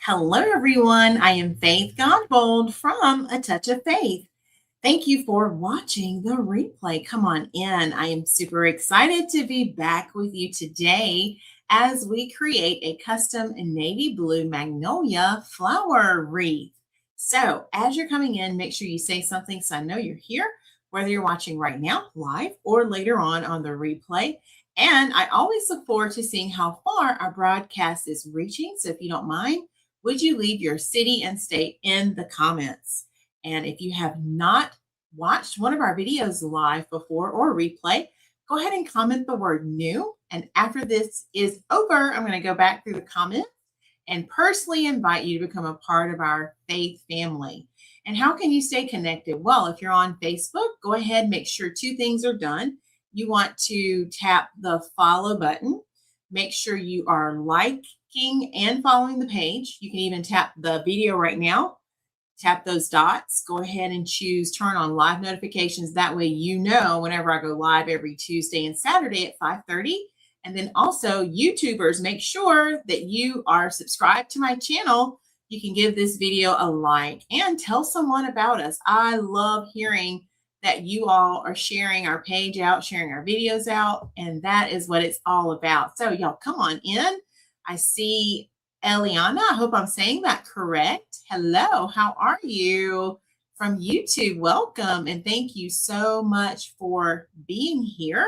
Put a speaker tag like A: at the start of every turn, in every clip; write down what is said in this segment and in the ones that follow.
A: Hello, everyone. I am Faith Godbold from A Touch of Faith. Thank you for watching the replay. Come on in. I am super excited to be back with you today as we create a custom navy blue magnolia flower wreath. So as you're coming in, make sure you say something so I know you're here, whether you're watching right now live or later on the replay. And I always look forward to seeing how far our broadcast is reaching. So if you don't mind, would you leave your city and state in the comments? And if you have not watched one of our videos live before or replay, go ahead and comment the word new. And after this is over, I'm going to go back through the comments and personally invite you to become a part of our faith family. And how can you stay connected? Well, if you're on Facebook, go ahead and make sure two things are done. You want to tap the follow button. Make sure you are liking and following the page. You can even tap the video right now. Tap those dots. Go ahead and choose turn on live notifications. That way you know whenever I go live every Tuesday and Saturday at 5:30. And then also YouTubers, make sure that you are subscribed to my channel. You can give this video a like and tell someone about us. I love hearing that you all are sharing our page out, sharing our videos out, and that is what it's all about. So y'all come on in. I see Eliana. I hope I'm saying that correct. Hello, how are you? From YouTube, welcome, and thank you so much for being here.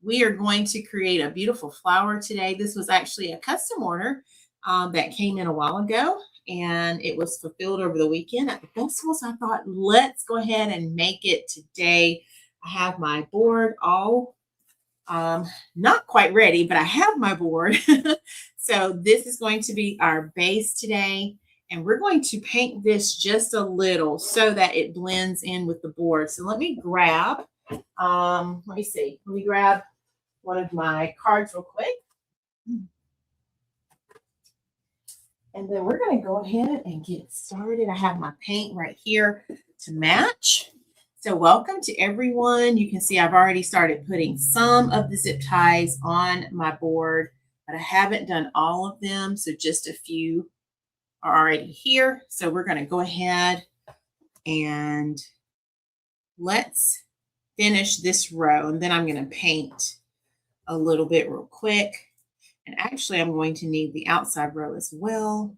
A: We are going to create a beautiful flower today. This was actually a custom order that came in a while ago, and it was fulfilled over the weekend at the festival. So I thought, let's go ahead and make it today. I have my board all not quite ready, but I have my board. So this is going to be our base today. And we're going to paint this just a little so that it blends in with the board. So let me grab, let me grab one of my cards real quick. And then we're going to go ahead and get started. I have my paint right here to match. So welcome to everyone. You can see I've already started putting some of the zip ties on my board, but I haven't done all of them. So just a few are already here. So we're going to go ahead and let's finish this row. And then I'm going to paint a little bit real quick. And actually, I'm going to need the outside row as well.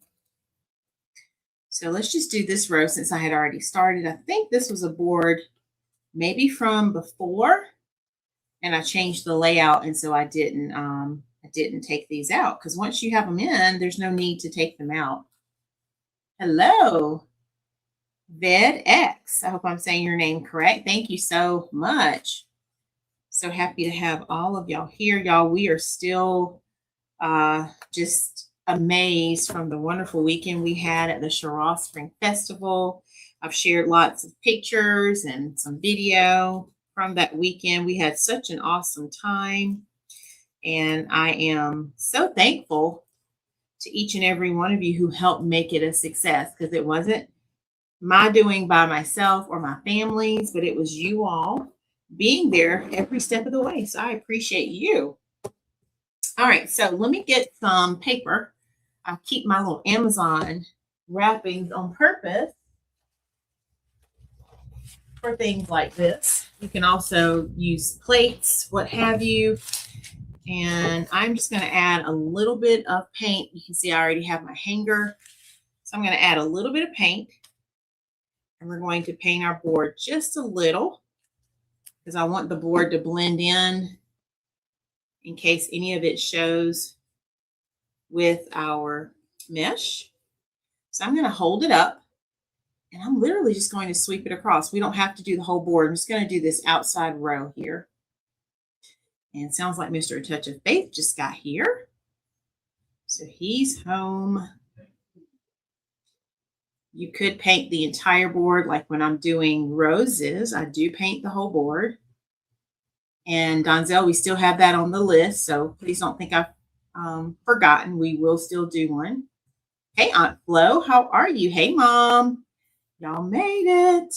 A: So let's just do this row since I had already started. I think this was a board maybe from before, and I changed the layout, and so I didn't take these out, because once you have them in, there's no need to take them out. Hello, VedX. I hope I'm saying your name correct. Thank you so much. So happy to have all of y'all here. Y'all, we are still just amazed from the wonderful weekend we had at the Cheraw Spring Festival. I've shared lots of pictures and some video from that weekend. We had such an awesome time, and I am so thankful to each and every one of you who helped make it a success, because it wasn't my doing by myself or my family's, but it was you all being there every step of the way. So I appreciate you. All right, so let me get some paper. I'll keep my little Amazon wrappings on purpose for things like this. You can also use plates, what have you. And I'm just going to add a little bit of paint. You can see I already have my hanger. So I'm going to add a little bit of paint. And we're going to paint our board just a little, because I want the board to blend in case any of it shows with our mesh. So I'm going to hold it up, and I'm literally just going to sweep it across. We don't have to do the whole board. I'm just going to do this outside row here. And it sounds like Mr. Touch of Faith just got here. So he's home. You could paint the entire board, like when I'm doing roses. I do paint the whole board. And Donzel, we still have that on the list, so please don't think I've forgotten. We will still do one. Hey, Aunt Flo, how are you? Hey, Mom. Y'all made it.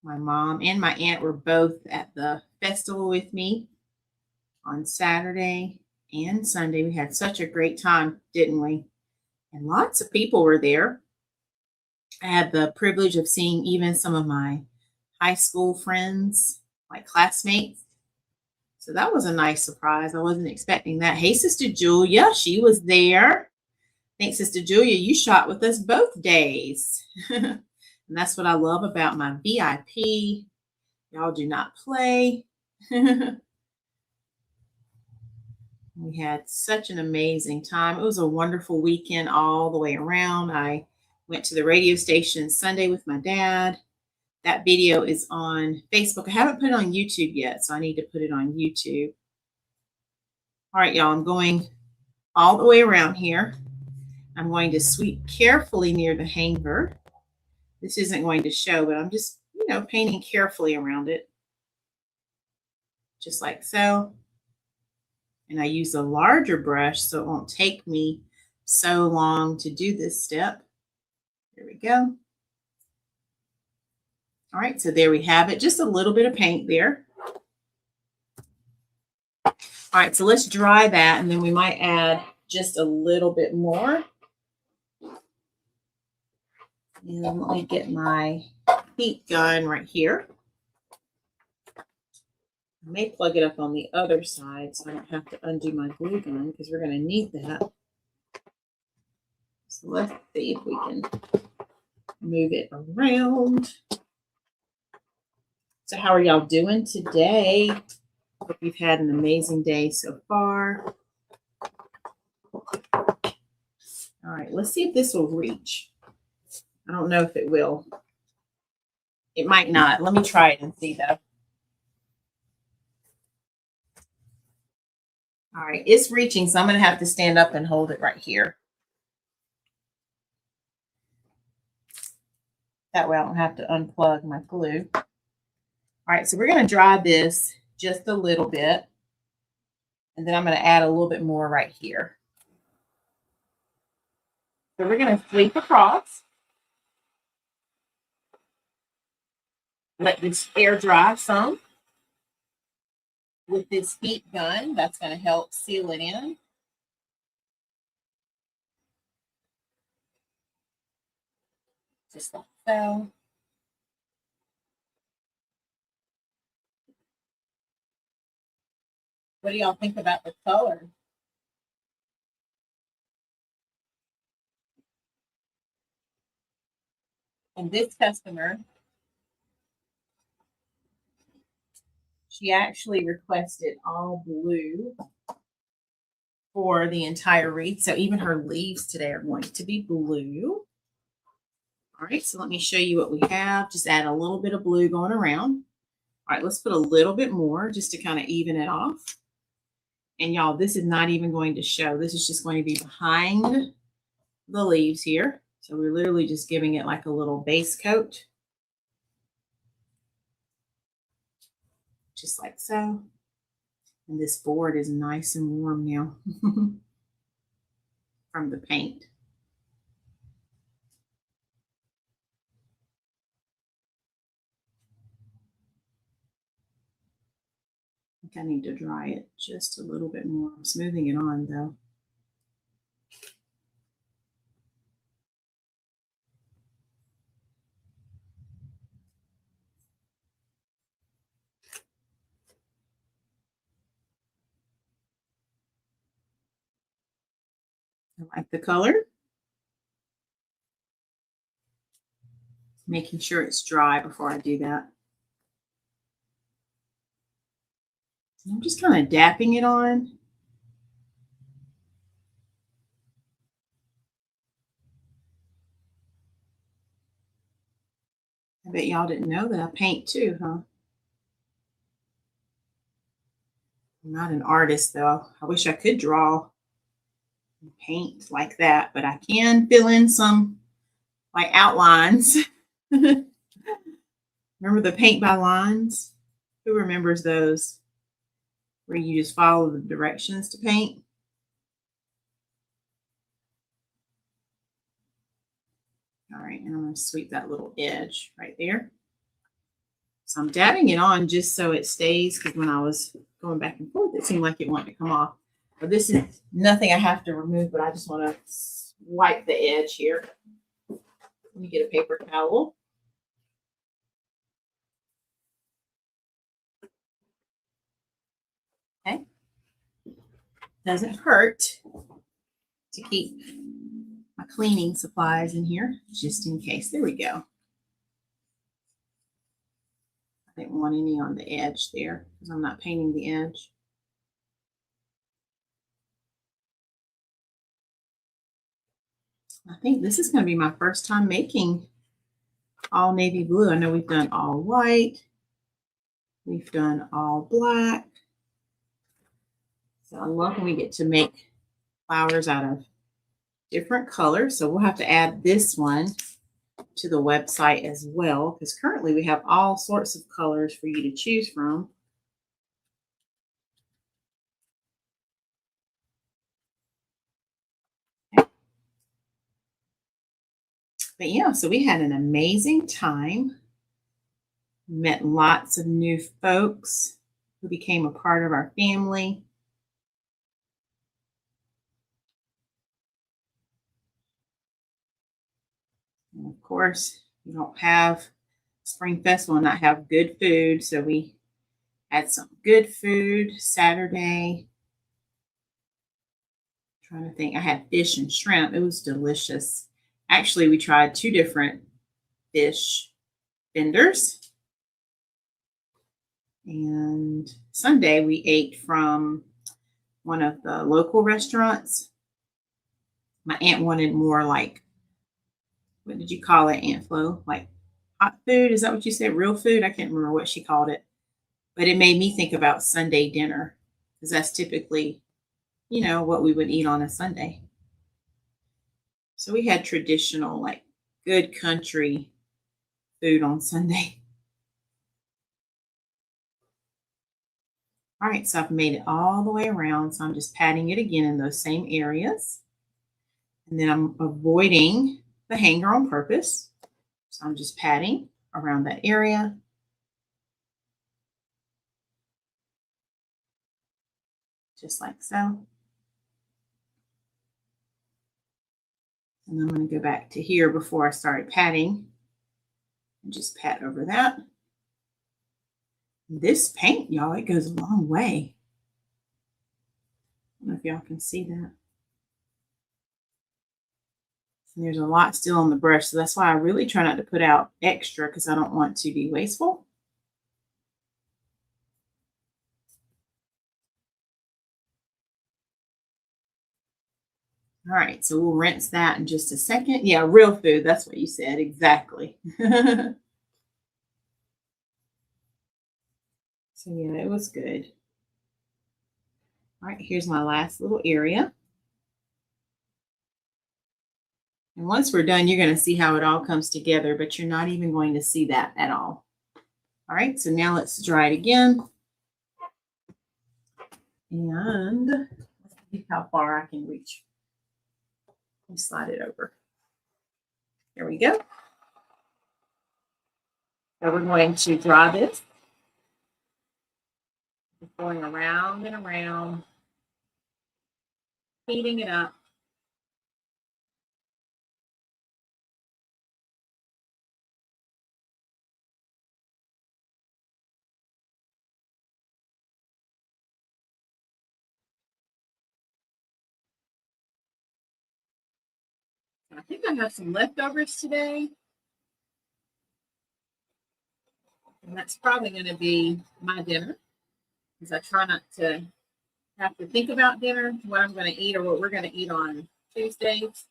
A: My mom and my aunt were both at the festival with me on Saturday. and Sunday. We had such a great time, didn't we? And lots of people were there. I had the privilege of seeing even some of my high school friends, like classmates. So that was a nice surprise. I wasn't expecting that. Hey, Sister Julia, she was there. Thanks, Sister Julia. You shot with us both days. And that's what I love about my VIP. Y'all do not play. We had such an amazing time. It was a wonderful weekend all the way around. I went to the radio station Sunday with my dad. That video is on Facebook. I haven't put it on YouTube yet, so I need to put it on YouTube. All right, y'all, I'm going all the way around here. I'm going to sweep carefully near the hanger. This isn't going to show, but I'm just, painting carefully around it. Just like so. And I use a larger brush so it won't take me so long to do this step. There we go. All right, so there we have it. Just a little bit of paint there. All right, so let's dry that, and then we might add just a little bit more. And let me get my heat gun right here. I may plug it up on the other side so I don't have to undo my glue gun because we're going to need that. So let's see if we can move it around. So how are y'all doing today? Hope you've had an amazing day so far. All right, let's see if this will reach. I don't know if it will. It might not. Let me try it and see though. All right, it's reaching, so I'm going to have to stand up and hold it right here. That way I don't have to unplug my glue. All right, so we're going to dry this just a little bit. And then I'm going to add a little bit more right here. So we're going to sweep across. Let this air dry some. With this heat gun, that's going to help seal it in. Just like so. What do y'all think about the color? And this customer, she actually requested all blue for the entire wreath. So even her leaves today are going to be blue. All right, so let me show you what we have. Just add a little bit of blue going around. All right, let's put a little bit more just to kind of even it off. And y'all, this is not even going to show. This is just going to be behind the leaves here. So we're literally just giving it like a little base coat. Just like so. And this board is nice and warm now from the paint. I think I need to dry it just a little bit more. I'm smoothing it on though. I like the color. Making sure it's dry before I do that. I'm just kind of dapping it on. I bet y'all didn't know that I paint too, huh? I'm not an artist though. I wish I could draw and paint like that, but I can fill in some like outlines. Remember the paint by lines? Who remembers those? Where you just follow the directions to paint? All right, and I'm going to sweep that little edge right there. So I'm dabbing it on just so it stays, because when I was going back and forth, it seemed like it wanted to come off. Well, this is nothing I have to remove, but I just want to wipe the edge here. Let me get a paper towel. Okay. Doesn't hurt to keep my cleaning supplies in here just in case. There we go. I didn't want any on the edge there because I'm not painting the edge. I think this is going to be my first time making all navy blue. I know we've done all white. We've done all black. So I love when we get to make flowers out of different colors. So we'll have to add this one to the website as well, because currently we have all sorts of colors for you to choose from. But yeah, so we had an amazing time. Met lots of new folks who became a part of our family. And of course, you don't have Spring Festival and not have good food. So we had some good food Saturday. Trying to think, I had fish and shrimp. It was delicious. Actually, we tried 2 different fish vendors. And Sunday we ate from one of the local restaurants. My aunt wanted more like, what did you call it, Aunt Flo? Like hot food? Is that what you said? Real food? I can't remember what she called it. But it made me think about Sunday dinner because that's typically, what we would eat on a Sunday. So we had traditional, like good country food on Sunday. All right, so I've made it all the way around. So I'm just patting it again in those same areas. And then I'm avoiding the hanger on purpose. So I'm just patting around that area. Just like so. And I'm going to go back to here before I started patting. And just pat over that. This paint, y'all, it goes a long way. I don't know if y'all can see that. And there's a lot still on the brush, so that's why I really try not to put out extra because I don't want to be wasteful. All right, so we'll rinse that in just a second. Yeah, real food, that's what you said, exactly. So yeah, it was good. All right, here's my last little area. And once we're done, you're going to see how it all comes together, but you're not even going to see that at all. All right, so now let's dry it again. And let's see how far I can reach. Let me slide it over. There we go. So we're going to dry this. Going around and around, heating it up. I think I have some leftovers today. And that's probably going to be my dinner because I try not to have to think about dinner, what I'm going to eat or what we're going to eat on Tuesdays.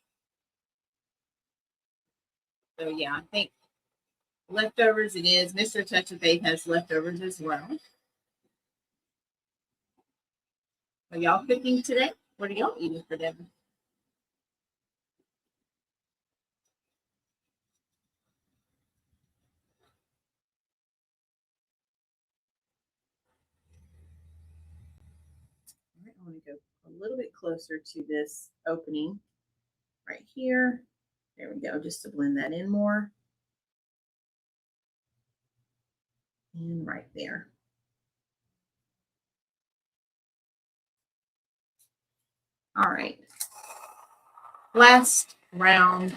A: So yeah, I think leftovers it is. Mr. Touch of Faith has leftovers as well. Are y'all cooking today? What are y'all eating for dinner? I want to go a little bit closer to this opening right here. There we go, just to blend that in more. And right there. All right. Last round.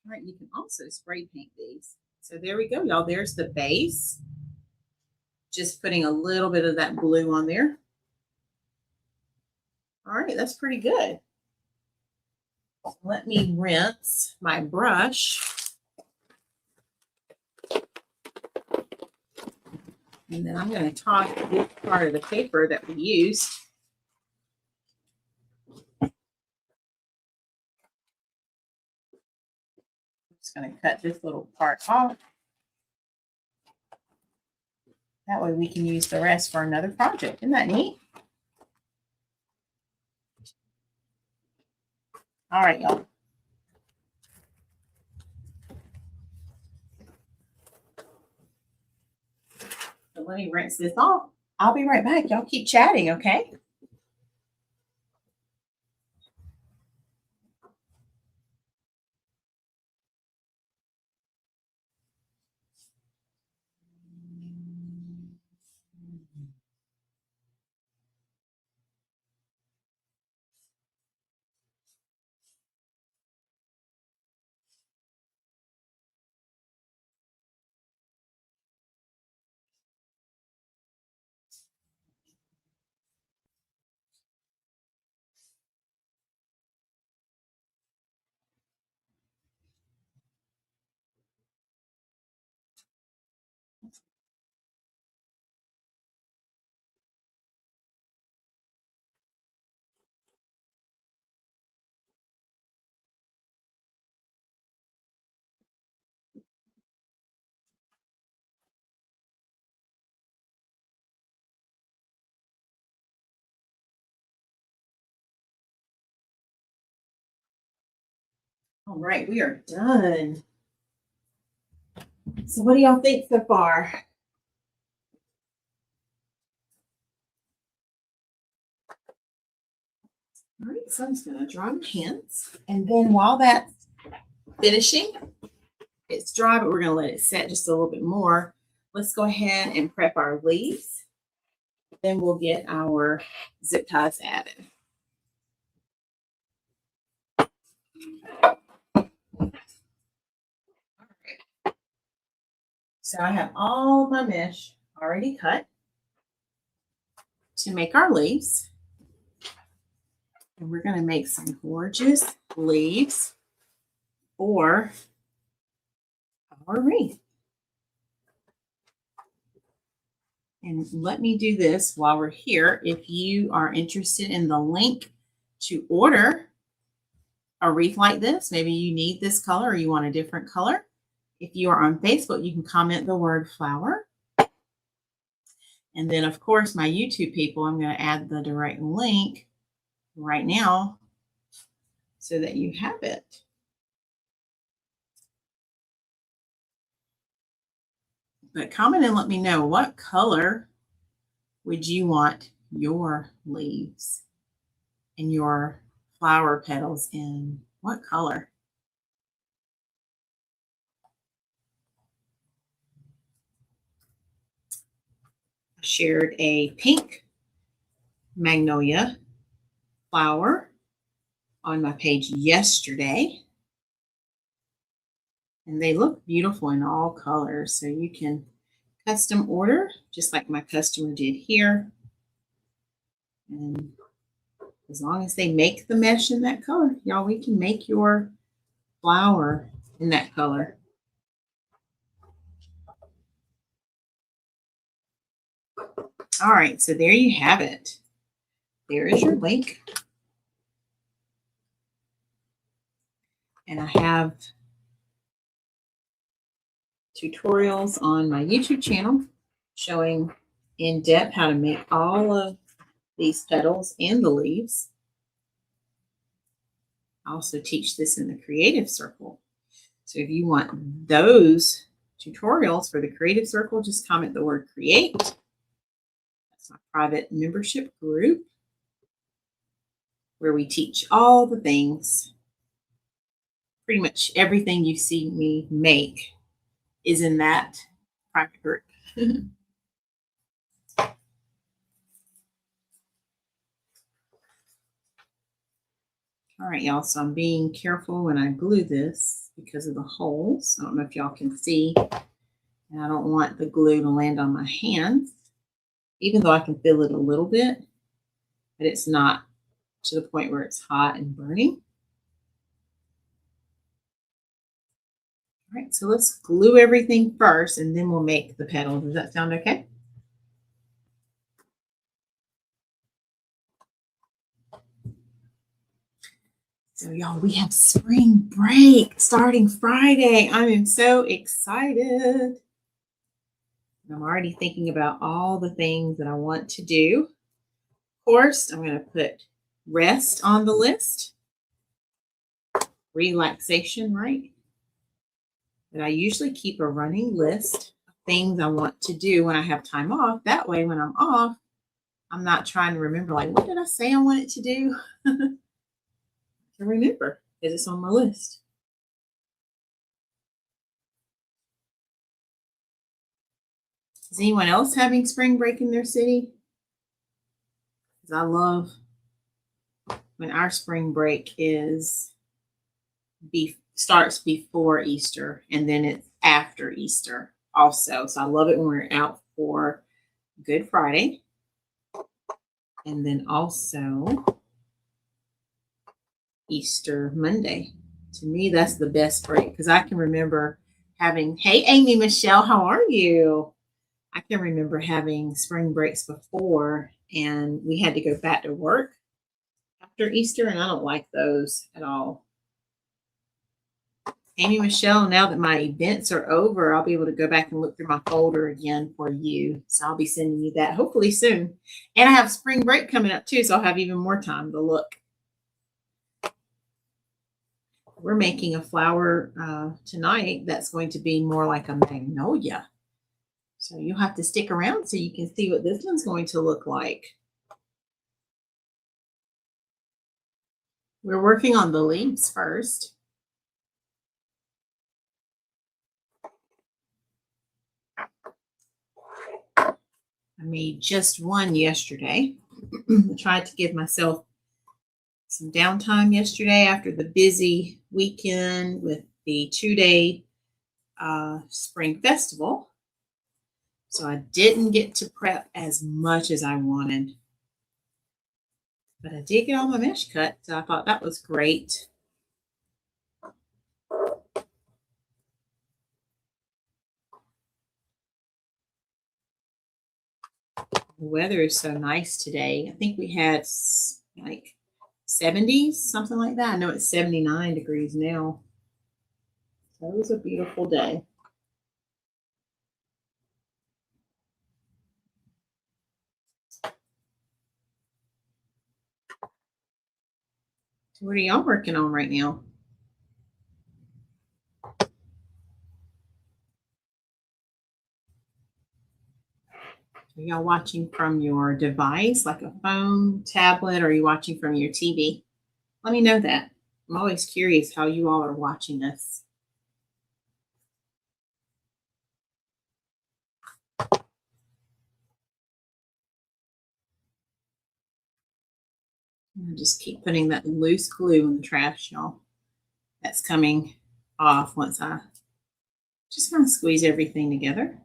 A: All right, you can also spray paint these. So there we go, y'all. There's the base. Just putting a little bit of that blue on there. All right, that's pretty good. Let me rinse my brush. And then I'm going to toss this part of the paper that we used. I'm just going to cut this little part off. That way we can use the rest for another project. Isn't that neat? All right, y'all. So let me rinse this off. I'll be right back. Y'all keep chatting, okay? All right, we are done. So what do y'all think so far? All right, so I'm just going to dry my hands. And then while that's finishing, it's dry, but we're going to let it set just a little bit more. Let's go ahead and prep our leaves. Then we'll get our zip ties added. So I have all my mesh already cut to make our leaves. And we're going to make some gorgeous leaves for our wreath. And let me do this while we're here. If you are interested in the link to order a wreath like this, maybe you need this color or you want a different color. If you are on Facebook, you can comment the word flower. And then, of course, my YouTube people, I'm going to add the direct link right now so that you have it. But comment and let me know, what color would you want your leaves and your flower petals in? What color? I shared a pink magnolia flower on my page yesterday. And they look beautiful in all colors. So you can custom order, just like my customer did here. And as long as they make the mesh in that color, y'all, we can make your flower in that color. All right, so there you have it. There is your link. And I have tutorials on my YouTube channel showing in depth how to make all of these petals and the leaves. I also teach this in the Creative Circle. So if you want those tutorials for the Creative Circle, just comment the word create. That's my private membership group where we teach all the things. Pretty much everything you see me make is in that private group. All right, y'all, so I'm being careful when I glue this because of the holes. I don't know if y'all can see. And I don't want the glue to land on my hands, even though I can feel it a little bit, but it's not to the point where it's hot and burning. All right, so let's glue everything first and then we'll make the petal. Does that sound okay? So y'all, we have spring break starting Friday. I am so excited. I'm already thinking about all the things that I want to do. Of course, I'm going to put rest on the list. Relaxation, right? But I usually keep a running list of things I want to do when I have time off. That way, when I'm off, I'm not trying to remember, like, what did I say I wanted to do? To remember, because it's on my list. Is anyone else having spring break in their city? Because I love when our spring break starts before Easter and then it's after Easter also. So I love it when we're out for Good Friday. And then also Easter Monday. To me, that's the best break because I can remember having, hey, Amy Michelle, how are you? I can remember having spring breaks before and we had to go back to work after Easter, and I don't like those at all. Amy Michelle, now that my events are over, I'll be able to go back and look through my folder again for you. So I'll be sending you that hopefully soon. And I have spring break coming up too, so I'll have even more time to look. We're making a flower tonight that's going to be more like a magnolia. So you'll have to stick around so you can see what this one's going to look like. We're working on the leaves first. I made just one yesterday. I tried to give myself some downtime yesterday after the busy weekend with the 2-day spring festival. So I didn't get to prep as much as I wanted. But I did get all my mesh cut, so I thought that was great. The weather is so nice today. I think we had like 70s, something like that. I know it's 79 degrees now. So it was a beautiful day. So what are y'all working on right now? Are y'all watching from your device, like a phone, tablet, or are you watching from your TV? Let me know that. I'm always curious how you all are watching this. I just keep putting that loose glue in the trash, y'all. That's coming off once I just kind of squeeze everything together.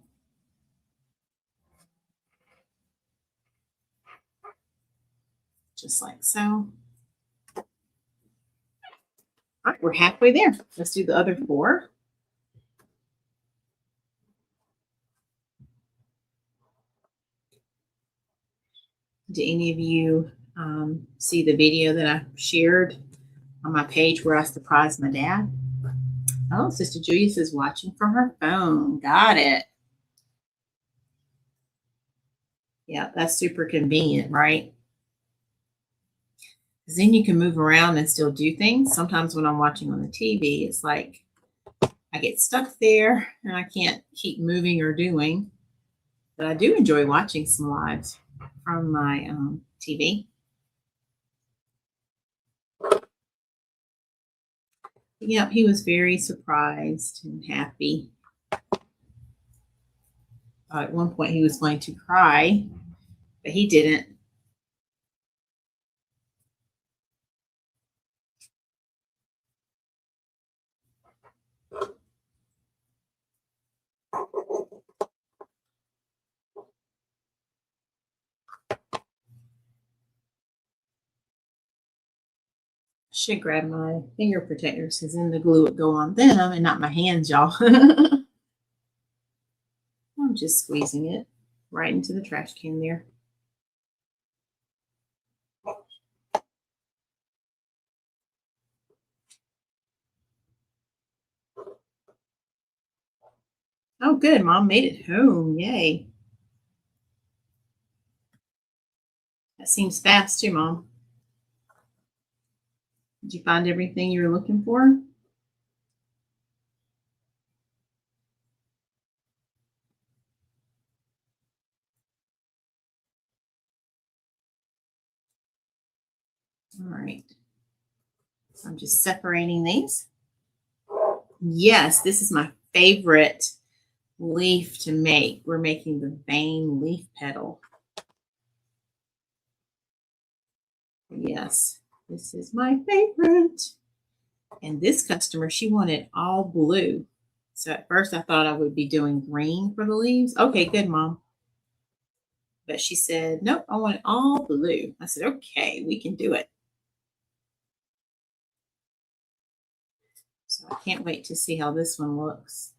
A: Just like so. All right, we're halfway there. Let's do the other 4. Did any of you see the video that I shared on my page where I surprised my dad? Oh, Sister Julia is watching from her phone. Got it. Yeah, that's super convenient, right? Because then you can move around and still do things. Sometimes when I'm watching on the TV, it's like I get stuck there and I can't keep moving or doing. But I do enjoy watching some lives from my TV. Yep, he was very surprised and happy. At one point, he was going to cry, but he didn't. Should grab my finger protectors because then the glue would go on them and not my hands, y'all. I'm just squeezing it right into the trash can there. Oh, good. Mom made it home. Yay. That seems fast too, Mom. Did you find everything you were looking for? All right. So I'm just separating these. Yes, this is my favorite leaf to make. We're making the vein leaf petal. Yes, this is my favorite. And this customer, she wanted all blue. So at first I thought I would be doing green for the leaves. Okay, good, Mom. But she said, nope, I want it all blue. I said, okay, we can do it. So I can't wait to see how this one looks.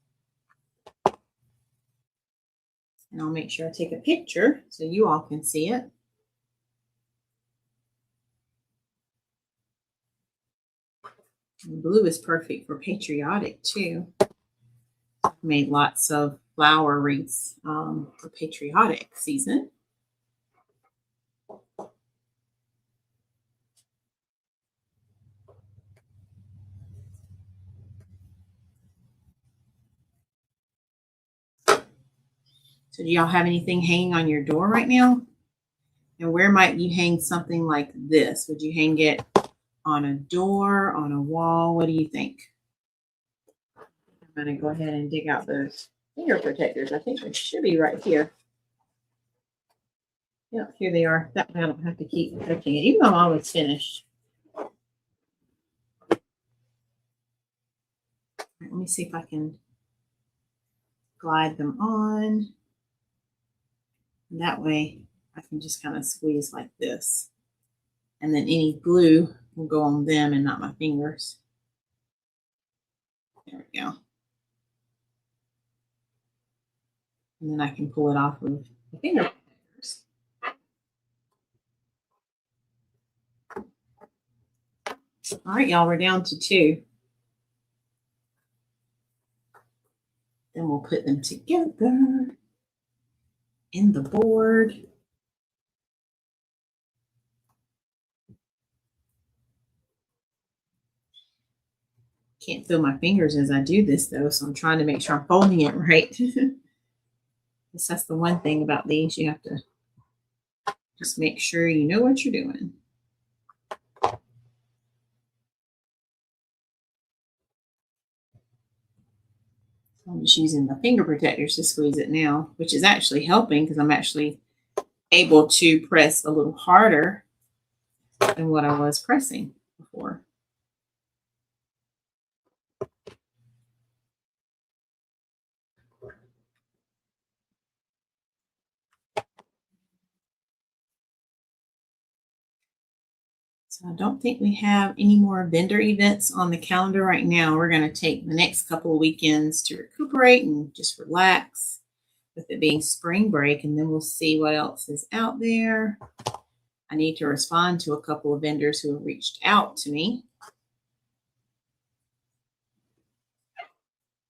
A: And I'll make sure I take a picture so you all can see it. And blue is perfect for patriotic too. I've made lots of flower wreaths for patriotic season. So do y'all have anything hanging on your door right now? And where might you hang something like this? Would you hang it on a door, on a wall? What do you think? I'm going to go ahead and dig out those finger protectors. I think they should be right here. Yep, here they are. That way I don't have to keep touching it, even though I'm almost finished. All right, let me see if I can glide them on. And that way I can just kind of squeeze like this. And then any glue will go on them and not my fingers. There we go. And then I can pull it off of the finger protectors. All right, y'all, we're down to 2. Then we'll put them together in the board. Can't feel my fingers as I do this though, so I'm trying to make sure I'm folding it right. That's the one thing about these. You have to just make sure you know what you're doing. I'm just using the finger protectors to squeeze it now, which is actually helping because I'm actually able to press a little harder than what I was pressing before. So I don't think we have any more vendor events on the calendar right now. We're going to take the next couple of weekends to recuperate and just relax with it being spring break, and then we'll see what else is out there. I need to respond to a couple of vendors who have reached out to me.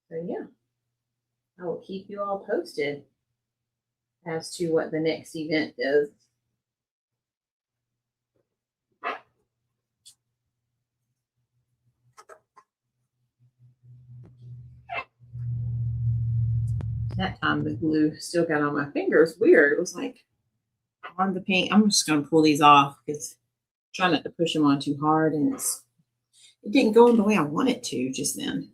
A: So yeah, I will keep you all posted as to what the next event is. That time the glue still got on my fingers. Weird. It was like on the paint. I'm just going to pull these off because try not to push them on too hard, and it didn't go in the way I wanted to just then.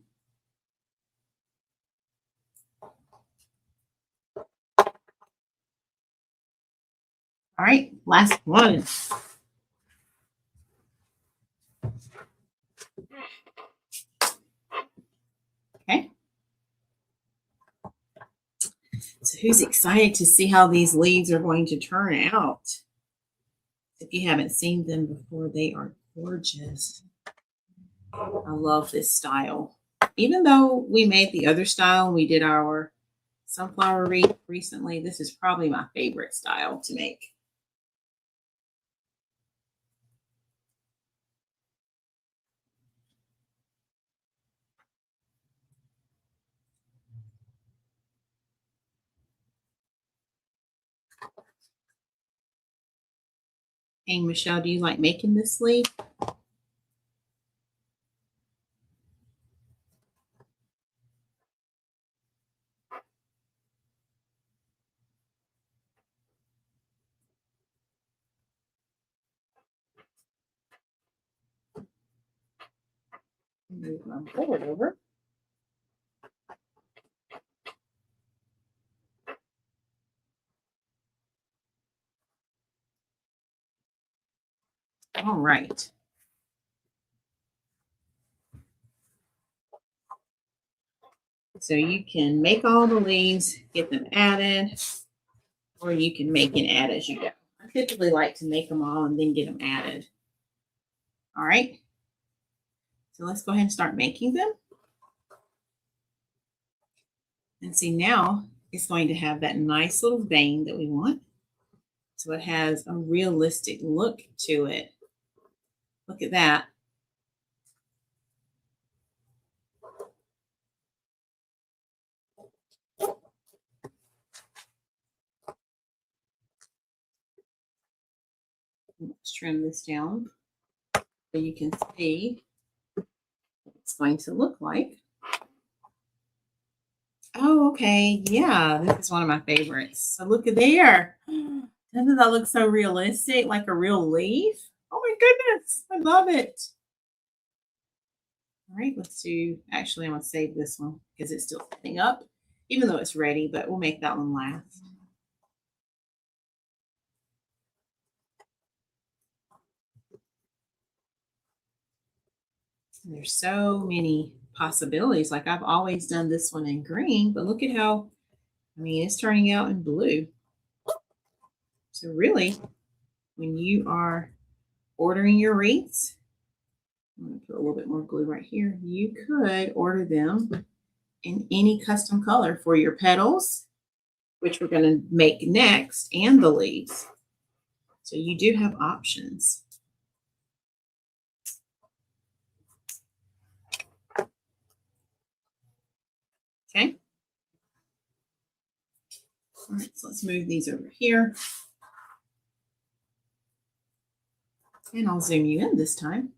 A: All right, last one. Okay. So who's excited to see how these leaves are going to turn out? If you haven't seen them before, they are gorgeous. I love this style. Even though we made the other style, we did our sunflower wreath recently, this is probably my favorite style to make. Hey, Michelle, do you like making this leaf? Move my board over. All right. So you can make all the leaves, get them added, or you can make and add as you go. I typically like to make them all and then get them added. All right. So let's go ahead and start making them. And see, now it's going to have that nice little vein that we want. So it has a realistic look to it. Look at that. Let's trim this down so you can see what it's going to look like. Oh, okay. Yeah, this is one of my favorites. So look at there. Doesn't that look so realistic, like a real leaf? Oh my goodness, I love it. All right, let's do, actually, I'm going to save this one because it's still setting up, even though it's ready, but we'll make that one last. There's so many possibilities. Like I've always done this one in green, but look at how, I mean, it's turning out in blue. So really, when you are ordering your wreaths, I'm going to put a little bit more glue right here. You could order them in any custom color for your petals, which we're going to make next, and the leaves. So you do have options. Okay. All right, so let's move these over here. And I'll zoom you in this time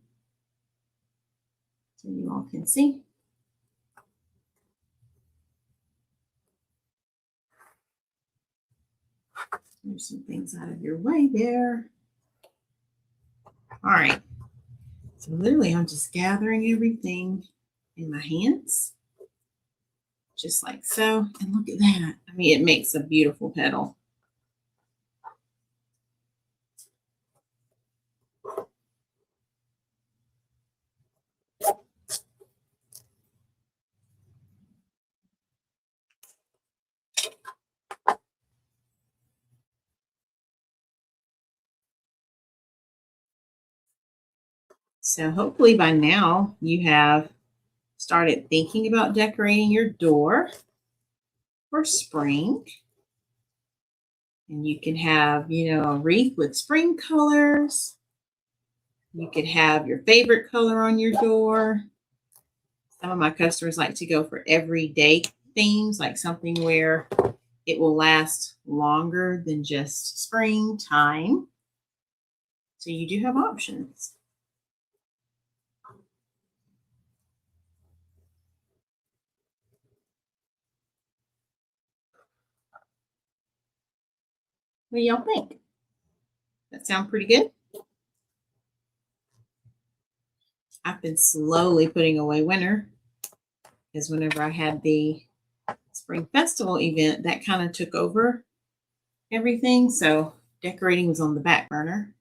A: so you all can see. Move some things out of your way there. All right. So literally I'm just gathering everything in my hands, just like so. And look at that. I mean, it makes a beautiful petal. So hopefully by now you have started thinking about decorating your door for spring. And you can have, a wreath with spring colors. You could have your favorite color on your door. Some of my customers like to go for everyday themes, like something where it will last longer than just springtime. So you do have options. What do y'all think? That sound pretty good? I've been slowly putting away winter because whenever I had the Spring Festival event, that kind of took over everything. So decorating was on the back burner.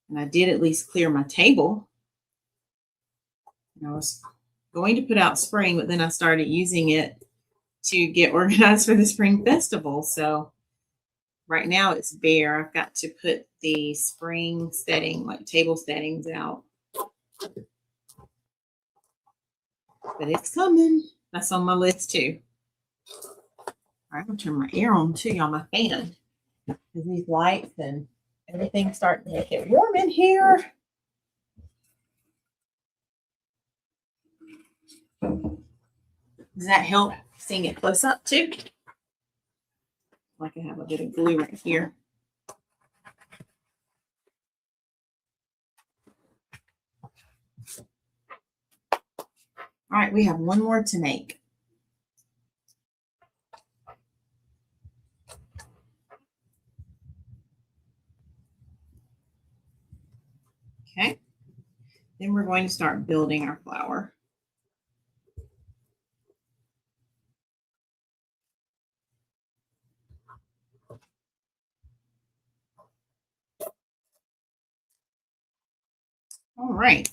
A: And I did at least clear my table. And I was going to put out spring, but then I started using it to get organized for the Spring Festival. So right now it's bare. I've got to put the spring setting, like table settings out. But it's coming. That's on my list too. All right, I'm gonna turn my air on too, y'all, my fan. Because these lights and everything's starting to get warm in here. Does that help seeing it close up too? Like I have a bit of glue right here. All right, we have one more to make. Okay. Then we're going to start building our flower. All right.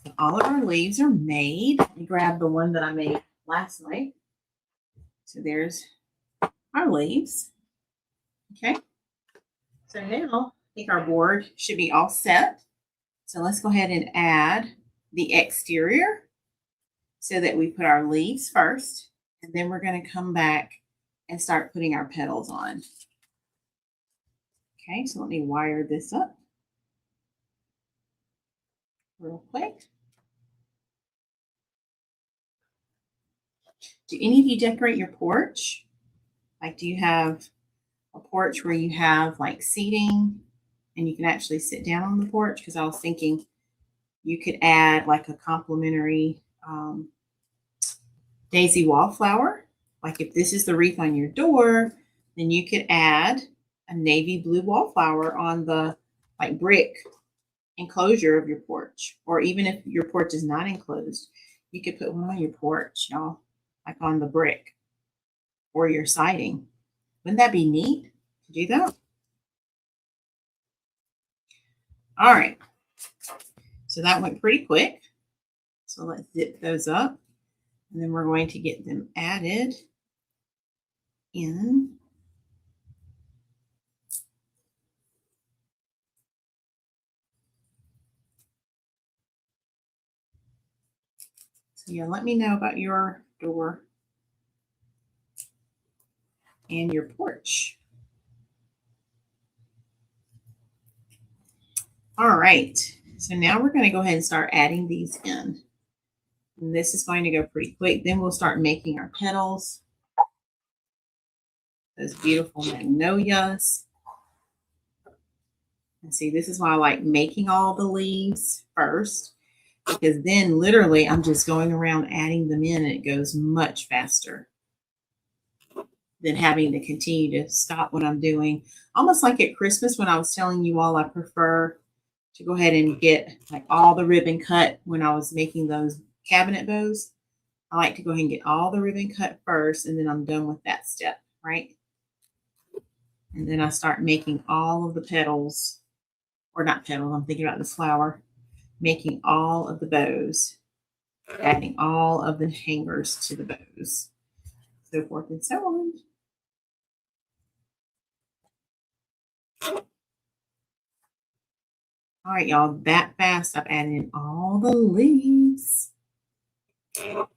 A: So all of our leaves are made. I grabbed the one that I made last night. So there's our leaves. Okay. So now I think our board should be all set. So let's go ahead and add the exterior so that we put our leaves first. And then we're going to come back and start putting our petals on. Okay, so let me wire this up real quick. Do any of you decorate your porch? Like, do you have a porch where you have like seating and you can actually sit down on the porch? Because I was thinking you could add like a complimentary daisy wallflower. Like if this is the wreath on your door, then you could add a navy blue wallflower on the like brick enclosure of your porch. Or even if your porch is not enclosed, you could put one on your porch, y'all, like on the brick or your siding. Wouldn't that be neat to do that? All right. So that went pretty quick. So let's zip those up. And then we're going to get them added in. So yeah, let me know about your door and your porch. All right. So now we're going to go ahead and start adding these in. And this is going to go pretty quick. Then we'll start making our petals. Those beautiful magnolias. And see, this is why I like making all the leaves first, because then literally I'm just going around adding them in and it goes much faster than having to continue to stop what I'm doing. Almost like at Christmas when I was telling you all I prefer to go ahead and get like all the ribbon cut when I was making those cabinet bows. I like to go ahead and get all the ribbon cut first, and then I'm done with that step, right? And then I start making all of the petals, or not petals, I'm thinking about the flower, making all of the bows, adding all of the hangers to the bows, so forth and so on. All right, y'all, that fast, I've added in all the leaves. All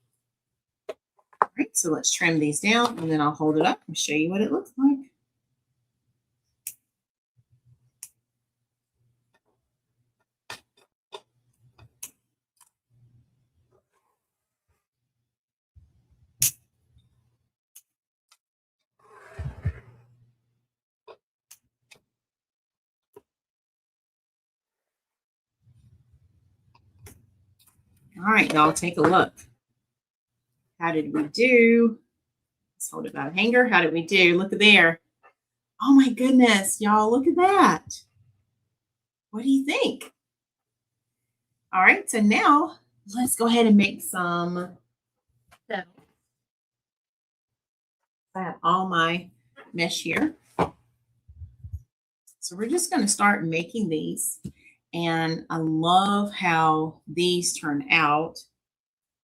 A: right, so let's trim these down, and then I'll hold it up and show you what it looks like. All right, y'all, take a look. How did we do? Let's hold it by the hanger. How did we do? Look at there. Oh my goodness, y'all, look at that. What do you think? All right, so now let's go ahead and make some petals. I have all my mesh here. So we're just going to start making these. And I love how these turn out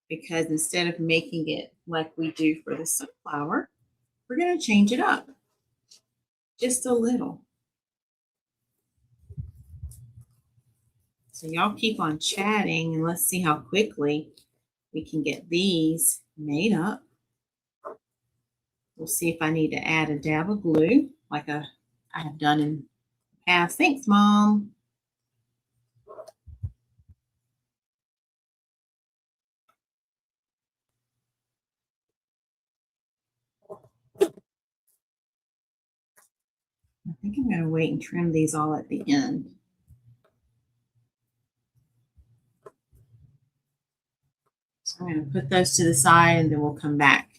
A: because instead of making it like we do for the sunflower, we're going to change it up just a little. So y'all keep on chatting and let's see how quickly we can get these made up. We'll see if I need to add a dab of glue like I have done in the past. Thanks, Mom. I think I'm going to wait and trim these all at the end. So I'm going to put those to the side and then we'll come back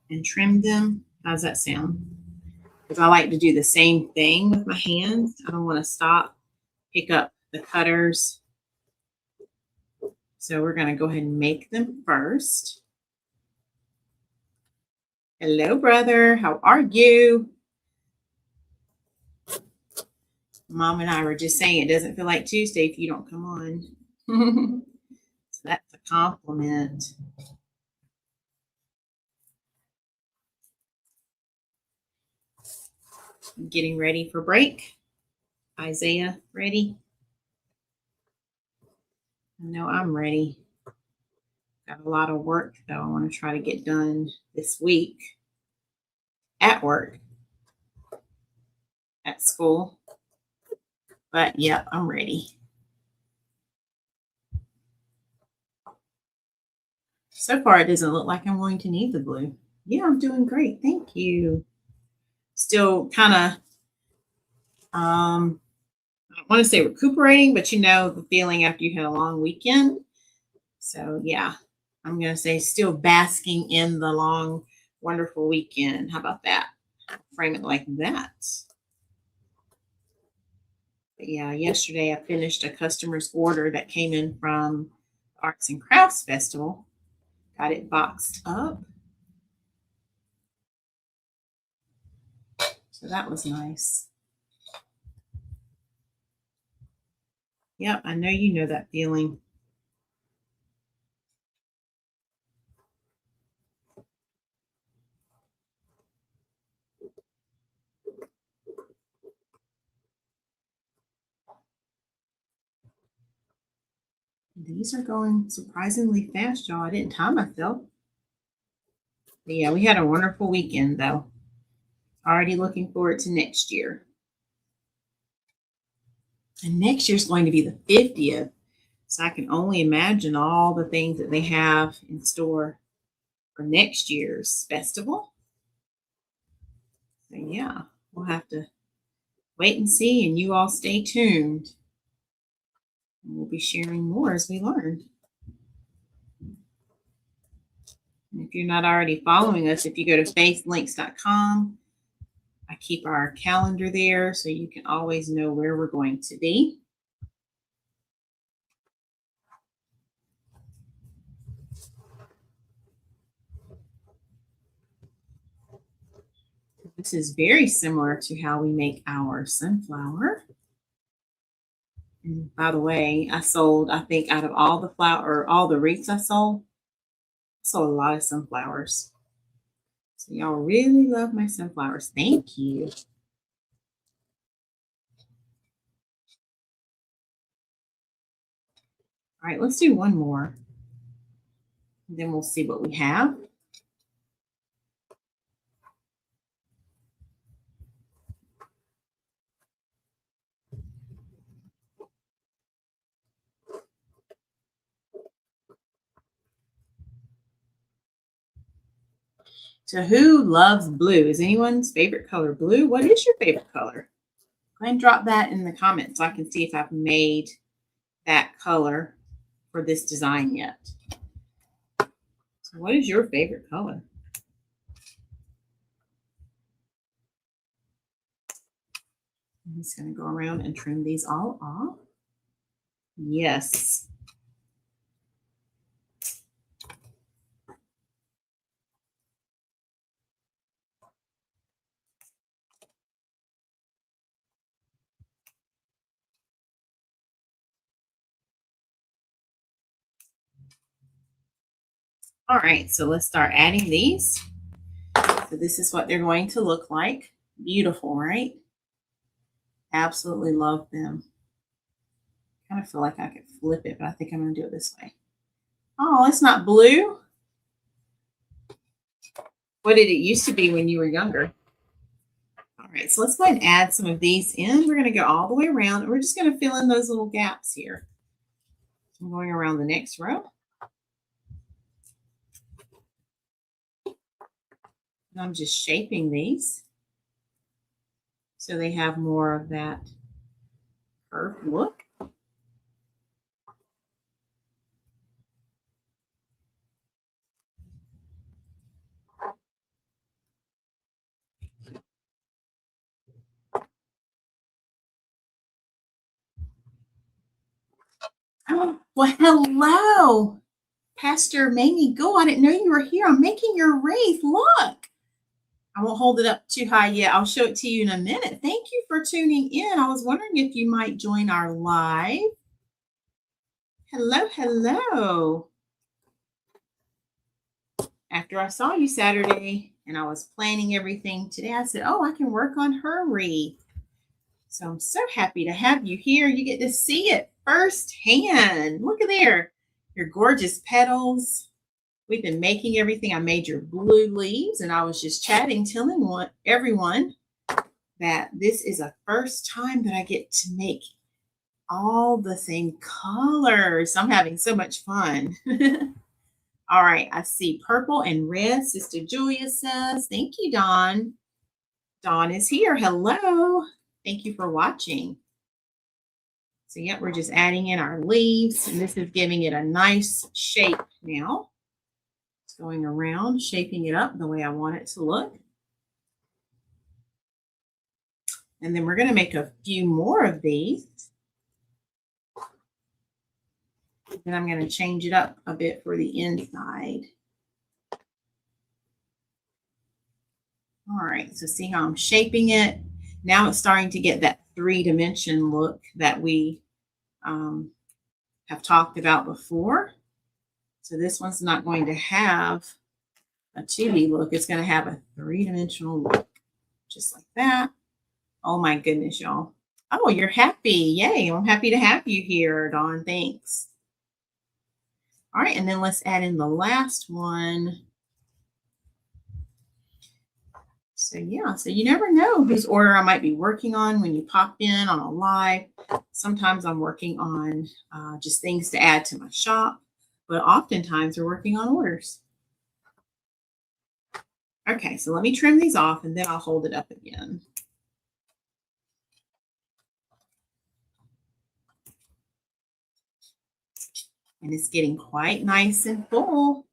A: and trim them. How's that sound? Because I like to do the same thing with my hands. I don't want to stop, pick up the cutters. So we're going to go ahead and make them first. Hello, brother. How are you? Mom and I were just saying it doesn't feel like Tuesday if you don't come on. So that's a compliment. Getting ready for break. Isaiah, ready? I know I'm ready. Got a lot of work though I want to try to get done this week at work, at school. But yeah, I'm ready. So far, it doesn't look like I'm going to need the glue. Yeah, I'm doing great. Thank you. Still kind of, I don't want to say recuperating, but you know the feeling after you had a long weekend. So yeah, I'm going to say still basking in the long, wonderful weekend. How about that? Frame it like that. But yeah, yesterday I finished a customer's order that came in from Arts and Crafts Festival. Got it boxed up. So that was nice. Yep, I know you know that feeling. These are going surprisingly fast, y'all. I didn't time myself. But yeah, we had a wonderful weekend, though. Already looking forward to next year. And next year's going to be the 50th. So I can only imagine all the things that they have in store for next year's festival. So yeah, we'll have to wait and see, and you all stay tuned. And we'll be sharing more as we learn. And if you're not already following us, if you go to faithlinks.com, I keep our calendar there so you can always know where we're going to be. This is very similar to how we make our sunflower. And by the way, I sold, I think out of all the flower or all the wreaths I sold a lot of sunflowers. So y'all really love my sunflowers. Thank you. All right, let's do one more. And then we'll see what we have. So who loves blue? Is anyone's favorite color blue? What is your favorite color? Go ahead and drop that in the comments so I can see if I've made that color for this design yet. So what is your favorite color? I'm just going to go around and trim these all off. Yes. All right, so let's start adding these. So this is what they're going to look like. Beautiful, right? Absolutely love them. Kind of feel like I could flip it, but I think I'm going to do it this way. Oh, it's not blue. What did it used to be when you were younger? All right, so let's go ahead and add some of these in. We're going to go all the way around, and we're just going to fill in those little gaps here. I'm going around the next row. And I'm just shaping these so they have more of that curved look. Oh, well, hello, Pastor Mamie. Go. I didn't know you were here. I'm making your wreath. Look. I won't hold it up too high yet. I'll show it to you in a minute. Thank you for tuning in. I was wondering if you might join our live. Hello, hello. After I saw you Saturday and I was planning everything today, I said, oh, I can work on her wreath. So I'm so happy to have you here. You get to see it firsthand. Look at there. Your gorgeous petals. We've been making everything. I made your blue leaves, and I was just chatting, telling everyone that this is a first time that I get to make all the same colors. I'm having so much fun. All right, I see purple and red. Sister Julia says, thank you, Dawn. Dawn is here. Hello. Thank you for watching. So, yeah, we're just adding in our leaves, and this is giving it a nice shape now. It's going around, shaping it up the way I want it to look. And then we're going to make a few more of these. Then I'm going to change it up a bit for the inside. All right, so see how I'm shaping it? Now it's starting to get that 3-dimension look that we have talked about before. So this one's not going to have a 2D look. It's going to have a 3-dimensional look, just like that. Oh my goodness, y'all. Oh, you're happy. Yay. I'm happy to have you here, Dawn. Thanks. All right, and then let's add in the last one. So yeah, so you never know whose order I might be working on when you pop in on a live. Sometimes I'm working on just things to add to my shop, but oftentimes we're working on orders. Okay, so let me trim these off and then I'll hold it up again. And it's getting quite nice and full.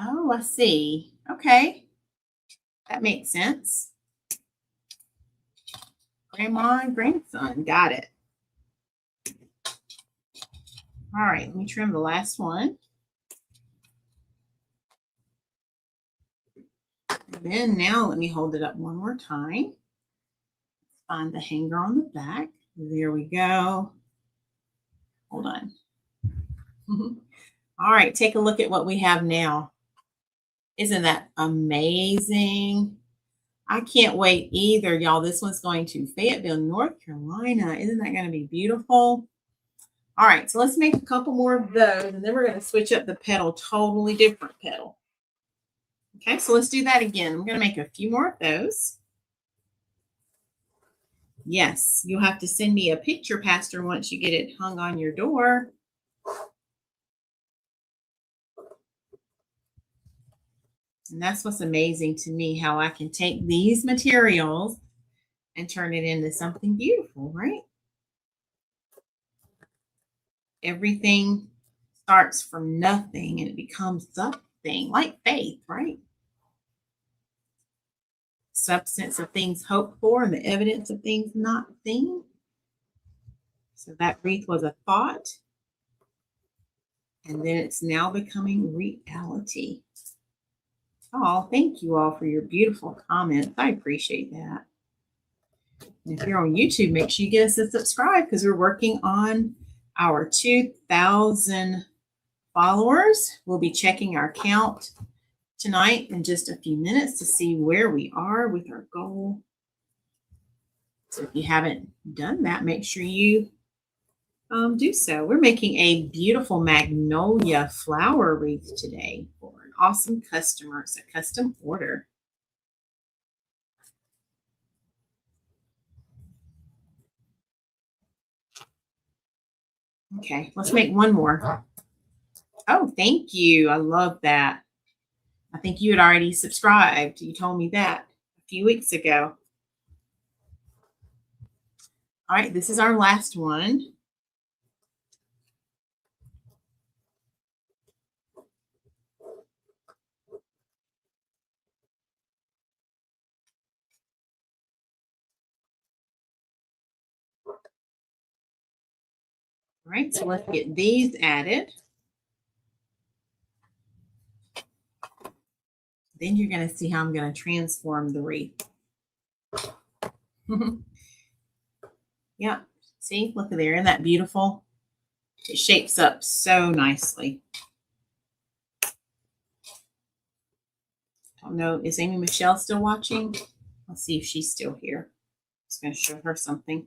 A: Oh, I see. Okay. That makes sense. Grandma and grandson. Got it. All right, let me trim the last one. And then now let me hold it up one more time. Find the hanger on the back. There we go. Hold on. All right, take a look at what we have now. Isn't that amazing? I can't wait either, y'all. This one's going to Fayetteville, North Carolina. Isn't that going to be beautiful? All right, so let's make a couple more of those, and then we're going to switch up the petal, totally different petal. Okay, so let's do that again. I'm going to make a few more of those. Yes, you'll have to send me a picture, Pastor, once you get it hung on your door. And that's what's amazing to me, how I can take these materials and turn it into something beautiful, right? Everything starts from nothing and it becomes something like faith, right? Substance of things hoped for and the evidence of things not seen. So that wreath was a thought, and then it's now becoming reality. Oh, thank you all for your beautiful comments. I appreciate that. And if you're on YouTube, make sure you get us a subscribe because we're working on our 2,000 followers. We'll be checking our count tonight in just a few minutes to see where we are with our goal. So if you haven't done that, make sure you do so. We're making a beautiful magnolia flower wreath today for an awesome customer. It's a custom order. Okay, let's make one more. Oh, thank you. I love that. I think you had already subscribed. You told me that a few weeks ago. All right, this is our last one. All right, so let's get these added. Then you're going to see how I'm going to transform the wreath. Yeah, see, look at there. Isn't that beautiful? It shapes up so nicely. I don't know, is Amy Michelle still watching? Let's see if she's still here. I'm just going to show her something.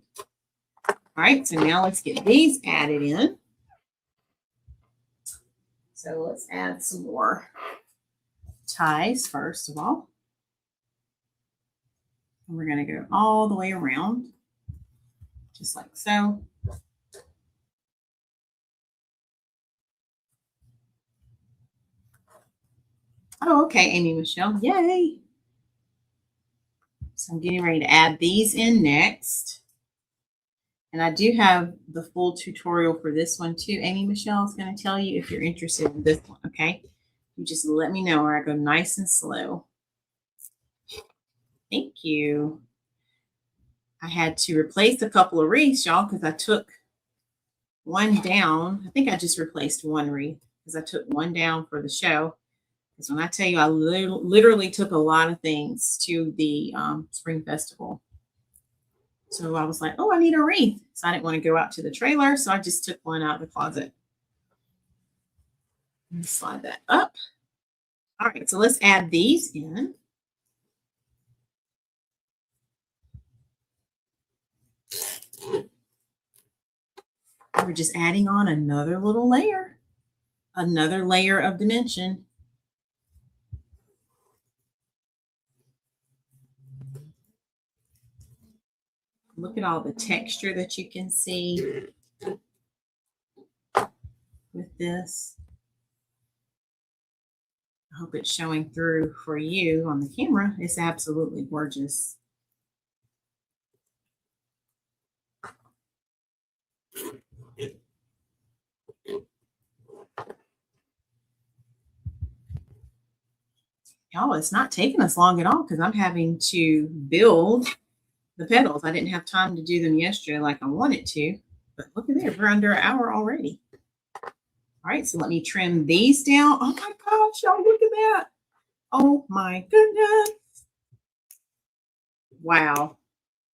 A: All right, so now let's get these added in. So let's add some more ties first of all. And we're going to go all the way around, just like so. Oh, okay, Amy Michelle, yay. So I'm getting ready to add these in next. And I do have the full tutorial for this one too. Amy Michelle is going to tell you if you're interested in this one, okay? You just let me know, or I go nice and slow. Thank you. I had to replace a couple of wreaths, y'all, because I took one down. I think I just replaced one wreath because I took one down for the show. Because when I tell you, I literally took a lot of things to the Spring Festival. So I was like, oh, I need a wreath. So I didn't want to go out to the trailer. So I just took one out of the closet. And slide that up. All right, so let's add these in. We're just adding on another little layer of dimension. Look at all the texture that you can see with this. I hope it's showing through for you on the camera. It's absolutely gorgeous. Y'all, it's not taking us long at all because I'm having to build the petals. I didn't have time to do them yesterday like I wanted to, but look at there, we're under an hour already. All right, so let me trim these down. Oh my gosh, y'all, look at that. Oh my goodness. Wow.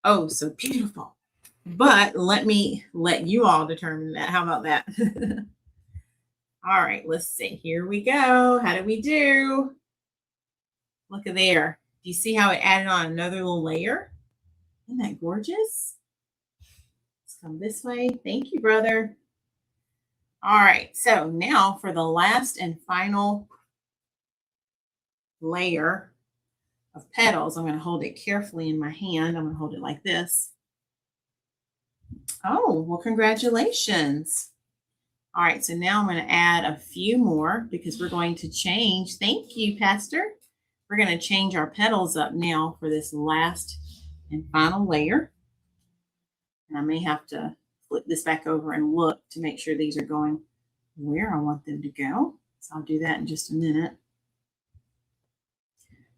A: Oh, so beautiful. But let me let you all determine that. How about that? All right, let's see. Here we go. How do we do? Look at there. Do you see how it added on another little layer? Isn't that gorgeous? Let's come this way. Thank you, brother. All right, so now for the last and final layer of petals, I'm going to hold it carefully in my hand. I'm going to hold it like this. Oh, well, congratulations. All right, so now I'm going to add a few more because we're going to change. Thank you, Pastor. We're going to change our petals up now for this last and final layer. And I may have to flip this back over and look to make sure these are going where I want them to go. So I'll do that in just a minute.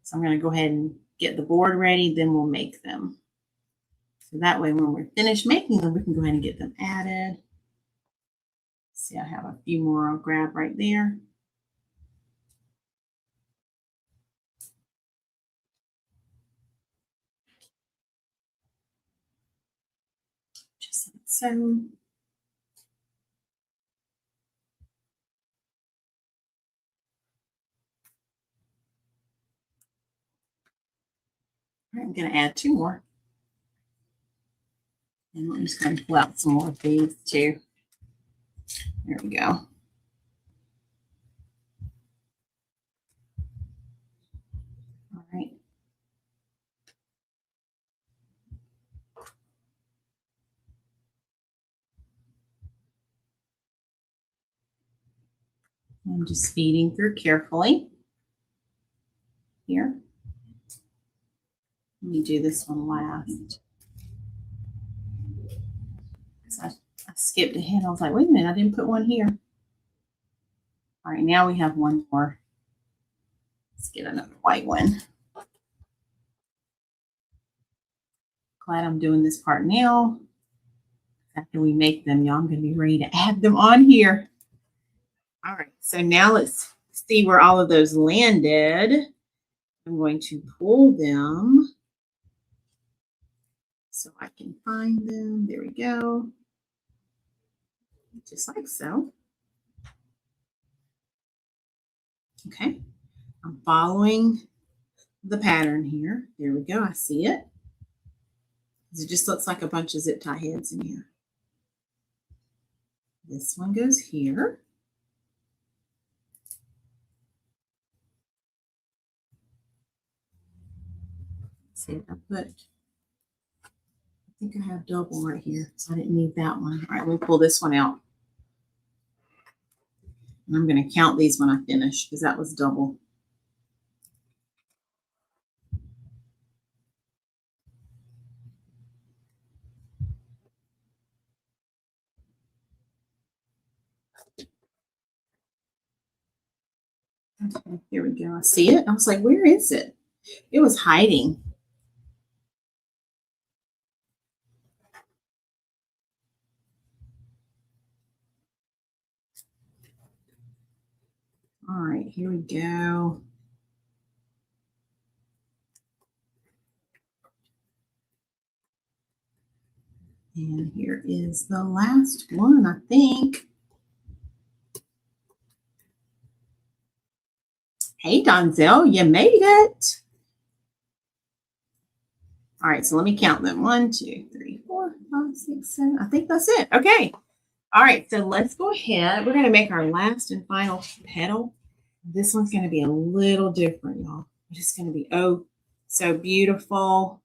A: So I'm going to go ahead and get the board ready, then we'll make them. So that way when we're finished making them, we can go ahead and get them added. See, I have a few more I'll grab right there. Just like so. All right, I'm going to add 2 more. And I'm just going to pull out some more of these too. There we go. All right. I'm just feeding through carefully here. Let me do this one last. I skipped ahead. I was like, wait a minute, I didn't put one here. All right, now we have one more. Let's get another white one. Glad I'm doing this part now. After we make them, y'all, I'm going to be ready to add them on here. All right, so now let's see where all of those landed. I'm going to pull them so I can find them. There we go. Just like so. Okay, I'm following the pattern here. There we go. I see it. It just looks like a bunch of zip tie heads in here. This one goes here. See, I think I have double right here, so I didn't need that one. All right, we'll pull this one out. And I'm going to count these when I finish because that was double. Okay, here we go. I see it. I was like, where is it? It was hiding. All right, here we go. And here is the last one, I think. Hey, Donzel, you made it. All right, so let me count them. 1, 2, 3, 4, 5, 6, 7. I think that's it. Okay. All right, so let's go ahead. We're going to make our last and final petal. This one's going to be a little different, y'all. It's just going to be, oh, so beautiful.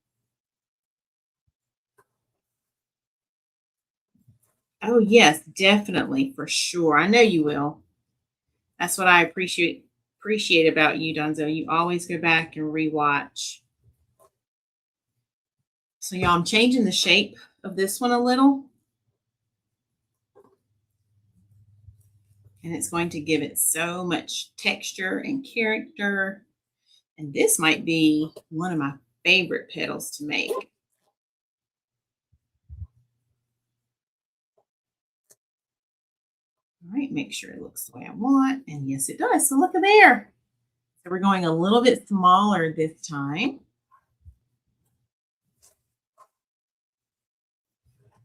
A: Oh, yes, definitely, for sure. I know you will. That's what I appreciate about you, Dunzo. You always go back and rewatch. So, y'all, I'm changing the shape of this one a little. And it's going to give it so much texture and character. And this might be one of my favorite petals to make. All right, make sure it looks the way I want. And yes, it does. So look at there. So we're going a little bit smaller this time.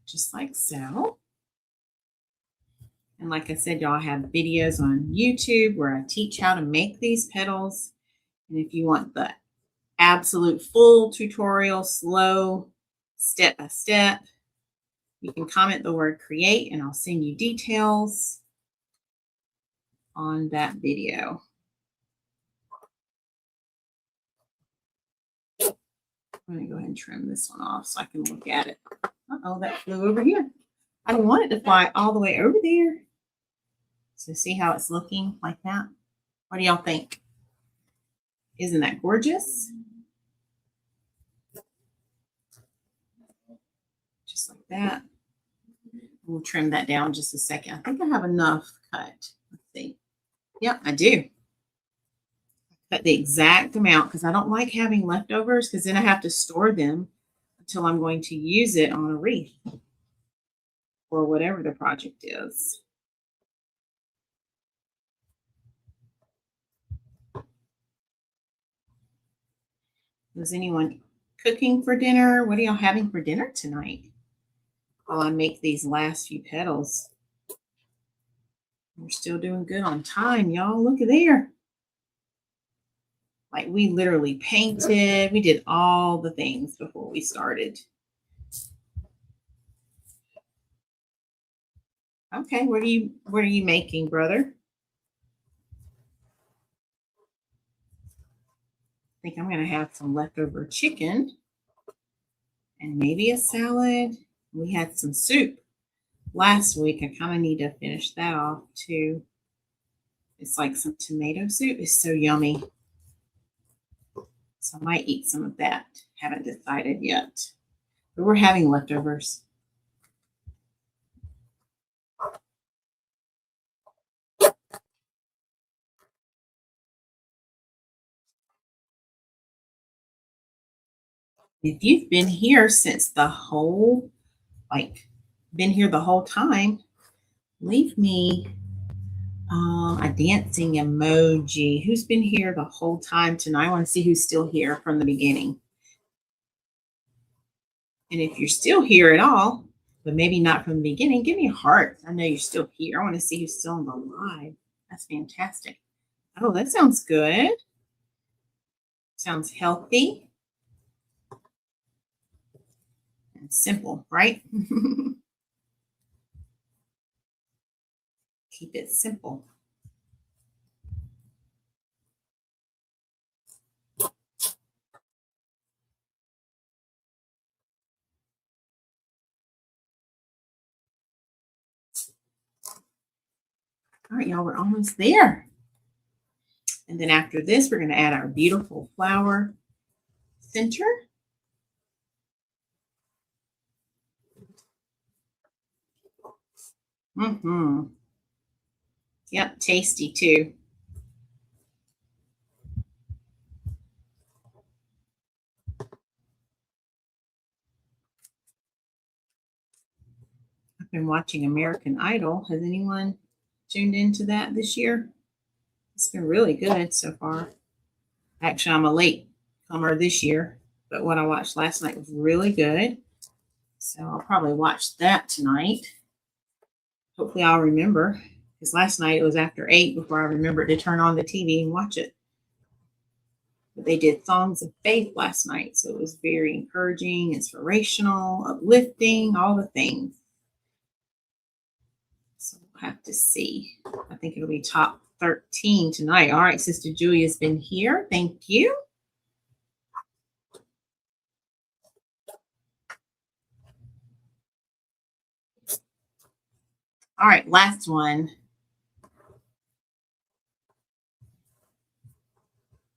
A: Just like so. And like I said, y'all, have videos on YouTube where I teach how to make these petals. And if you want the absolute full tutorial, slow, step by step, you can comment the word create and I'll send you details on that video. I'm going to go ahead and trim this one off so I can look at it. Uh-oh, that flew over here. I don't want it to fly all the way over there. So see how it's looking like that? What do y'all think? Isn't that gorgeous? Just like that. We'll trim that down just a second. I think I have enough cut? Let's see. Yep, I do. Cut the exact amount because I don't like having leftovers because then I have to store them until I'm going to use it on a wreath or whatever the project is. Is anyone cooking for dinner? What are y'all having for dinner tonight? While I make these last few petals. We're still doing good on time, y'all. Look at there. Like we literally painted. We did all the things before we started. Okay, what are you making, brother? I think I'm gonna have some leftover chicken and maybe a salad. We had some soup last week. I kind of need to finish that off too. It's like some tomato soup. It's so yummy. So I might eat some of that. Haven't decided yet. But we're having leftovers. If you've been here since the whole, been here the whole time, leave me a dancing emoji. Who's been here the whole time tonight? I want to see who's still here from the beginning. And if you're still here at all, but maybe not from the beginning, give me a heart. I know you're still here. I want to see who's still on the live. That's fantastic. Oh, that sounds good. Sounds healthy and simple, right? Keep it simple. All right, y'all, we're almost there. And then after this, we're going to add our beautiful flower center. Yep, tasty too. I've been watching American Idol. Has anyone tuned into that this year? It's been really good so far. Actually, I'm a late comer this year, but what I watched last night was really good. So I'll probably watch that tonight. Hopefully I'll remember, because last night it was after 8 before I remembered to turn on the TV and watch it. But they did Songs of Faith last night, so it was very encouraging, inspirational, uplifting, all the things. So we'll have to see. I think it'll be top 13 tonight. All right, Sister Julia's been here. Thank you. All right, last one.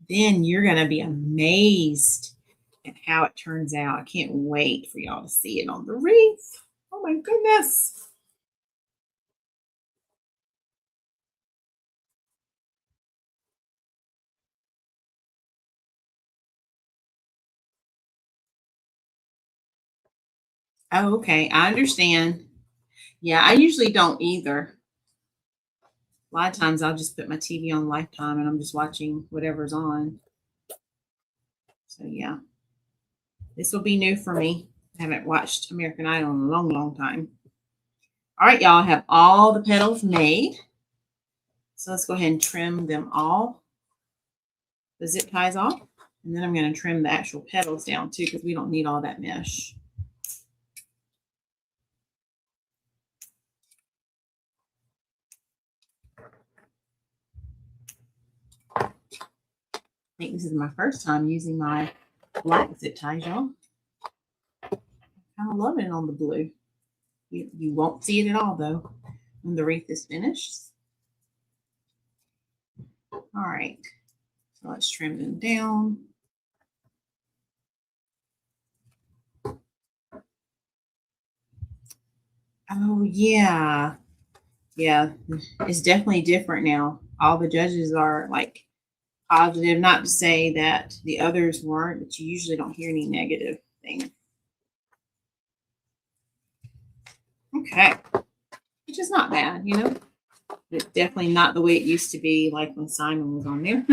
A: Then you're going to be amazed at how it turns out. I can't wait for y'all to see it on the wreath. Oh my goodness. Oh, okay. I understand. Yeah, I usually don't either. A lot of times I'll just put my TV on Lifetime and I'm just watching whatever's on. So yeah, this will be new for me. I haven't watched American Idol in a long, long time. All right, y'all, I have all the petals made. So let's go ahead and trim them all, the zip ties off. And then I'm going to trim the actual petals down too, because we don't need all that mesh. I think this is my first time using my black zip ties, y'all. I kind of love it on the blue. You won't see it at all, though, when the wreath is finished. All right, so let's trim them down. Oh, yeah. Yeah, it's definitely different now. All the judges are like positive, not to say that the others weren't, but you usually don't hear any negative things. Okay, which is not bad, you know. It's definitely not the way it used to be, like when Simon was on there.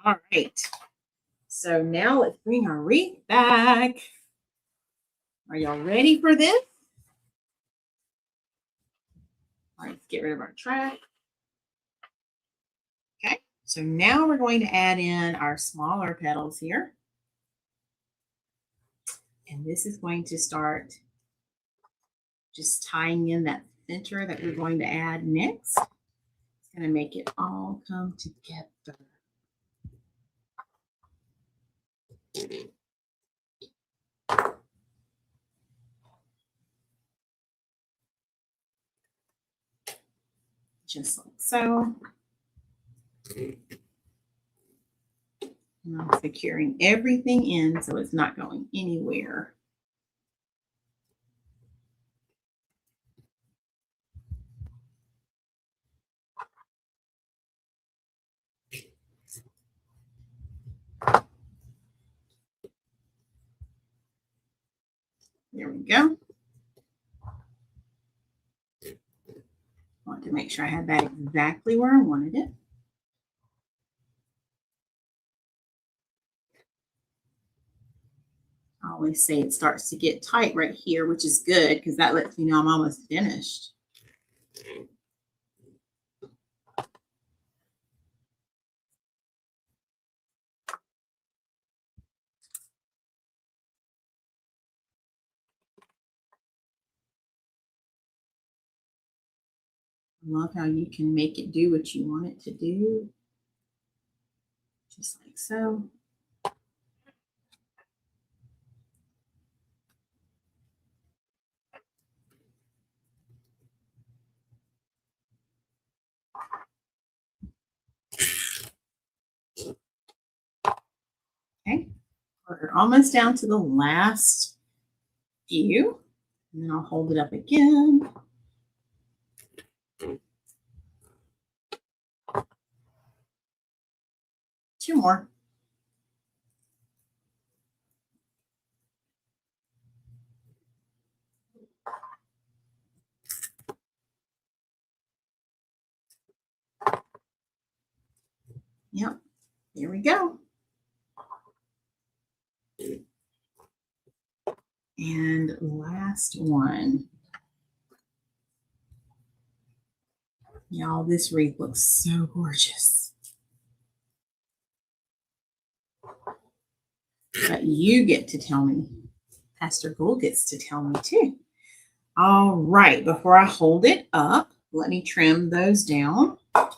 A: All right. So now let's bring our wreath back. Are y'all ready for this? All right, let's get rid of our trash. Okay. So now we're going to add in our smaller petals here. And this is going to start just tying in that center that we're going to add next. It's going to make it all come together. Just like so. And I'm securing everything in so it's not going anywhere. There we go. I want to make sure I had that exactly where I wanted it. I always say it starts to get tight right here, which is good because that lets me know I'm almost finished. I love how you can make it do what you want it to do. Just like so. Okay, we're almost down to the last few. And then I'll hold it up again. Two more. Yep, there we go. And last one. Y'all, this wreath looks so gorgeous. But you get to tell me. Pastor Gould gets to tell me too. All right, before I hold it up, let me trim those down. And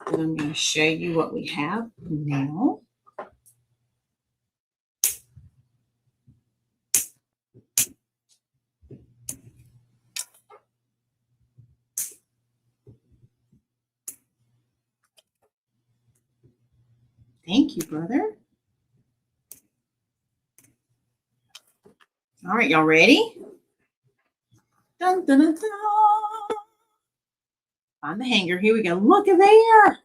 A: I'm going to show you what we have now. Thank you, brother. All right, y'all ready? Dun, dun, dun, dun. Find the hanger. Here we go. Look at there.